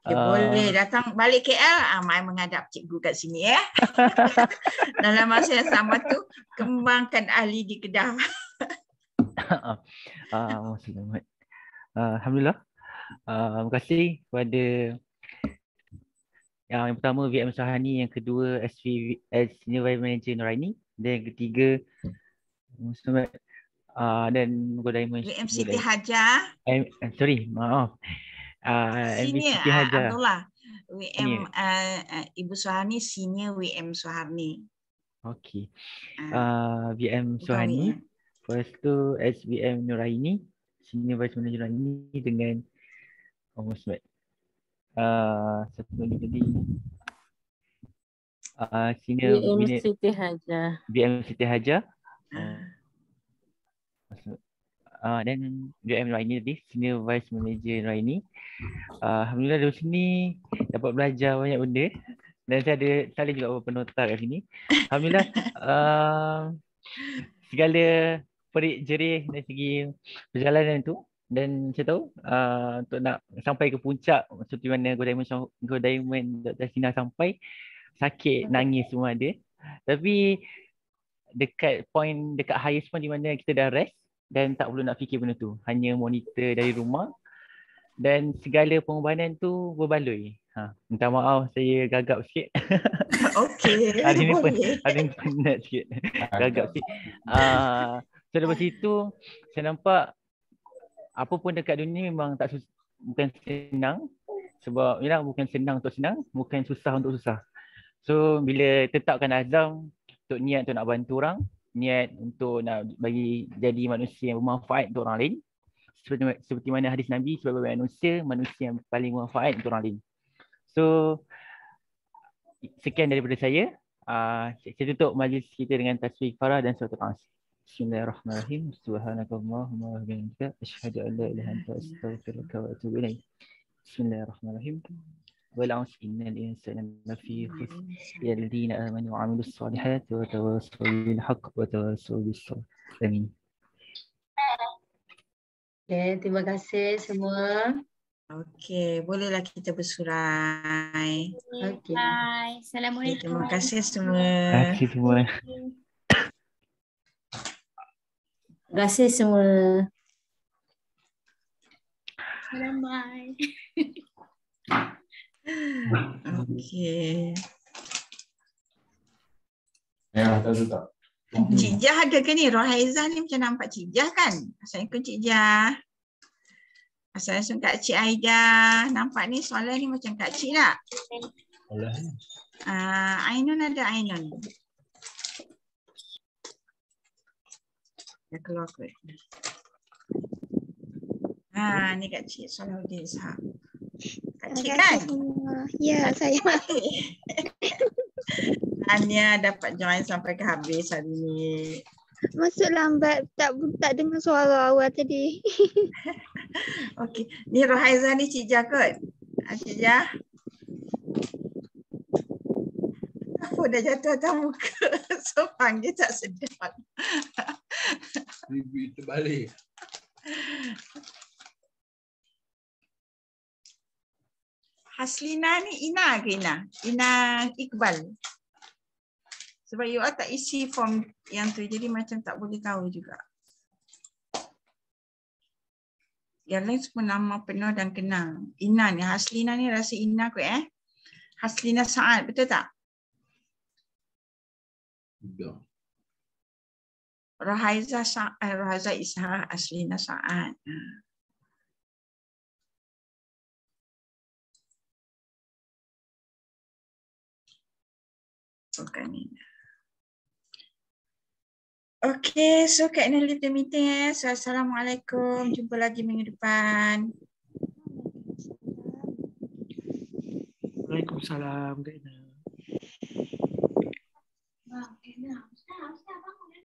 Boleh datang balik KL, Mai menghadap cikgu kat sini ya. Dalam masa yang sama tu kembangkan ahli di Kedah. Alhamdulillah. Terima kasih kepada yang pertama VM Suharni, yang kedua Senior Vice Manager Nuraini, dan yang ketiga dan Godaiman VM Siti Hajar. Maaf. Senior Abdullah. WM Ibu Suharni, Senior WM Suharni. Okey. VM Suharni. Lepas tu SVM Nuraini, Senior Vice Manager Nuraini dengan Musmat. Satu lagi tadi Senior VM Siti Hajar. VM Siti Hajar. Dan VM Nuraini tadi, Senior Vice Manager Nuraini. Alhamdulillah dari sini dapat belajar banyak benda. Dan saya ada saling juga beberapa nota kat sini. Alhamdulillah segala perik jerih dari segi perjalanan tu. Dan saya tahu untuk nak sampai ke puncak seperti mana Godaiman Dr. Sina sampai, sakit, nangis semua ada. Tapi dekat highest point di mana kita dah rest dan tak perlu nak fikir benda tu, hanya monitor dari rumah dan segala pengorbanan tu berbaloi. Minta maaf saya gagap sikit. Okey. Hari ni penat sikit. Gagap sikit. So lepas itu saya nampak apa pun dekat dunia memang bukan senang. Sebab bukan senang untuk senang, bukan susah untuk susah. So bila tetapkan azam untuk niat untuk nak bantu orang, niat untuk nak bagi jadi manusia yang bermanfaat untuk orang lain, seperti mana hadis Nabi, sebagai manusia yang paling bermanfaat untuk orang lain. So sekian daripada saya. Saya tutup majlis kita dengan tasbih farah dan surat al-As. Bismillahirrahmanirrahim. Subhanakallahumma wa bihamdika asyhadu an la ilaha illa anta astaghfiruka wa atubu ilaik. Bismillahirrahmanirrahim. والعصر إن الإنسان لفي خسر إلا الذين آمنوا وعملوا الصالحات وتواصوا بالحق وتواصوا بالصبر. Amin. Okay, terima kasih semua. Okey, bolehlah kita bersurai. Okay. Bye. Assalamualaikum. Terima kasih semua. Terima kasih semua. Terima kasih semua. Salam, bye. Okey. Ya, tak. Cik Jah ada ke ni? Rohaizah ni macam nampak Cik Jah kan? Assalamualaikum Cik Jah. Assalamualaikum Kak Cik Aida. Nampak ni soalan ni macam Kak Cik tak? Ainun ada Ainun. Dah keluar kot. Ni Kak Cik Salahuddin Ishak. Kak Cik kan? Ya, saya. Ania dapat join sampai ke habis hari ni. Masuk lambat, tak dengar suara awal tadi. Okey, ni Rohaiza ni Cik Jah kot. Cik Jah. Apa dah jatuh atas muka. So panggil tak sedap. Bibi terbalik. Haslina ni Ina ke Ina? Ina Iqbal. Sebab you all tak isi form yang tu, jadi macam tak boleh tahu juga. Yang lain semua nama penuh dan kenal. Ina ni, Haslina ni rasa Ina kot Haslina Saad, betul tak? Tiga. Rohaiza Ishak, Haslina Saad. Bukan Ina. Okay, so Kak Ina leave the meeting. So, Assalamualaikum. Jumpa lagi minggu depan. Waalaikumsalam. Kak Ina.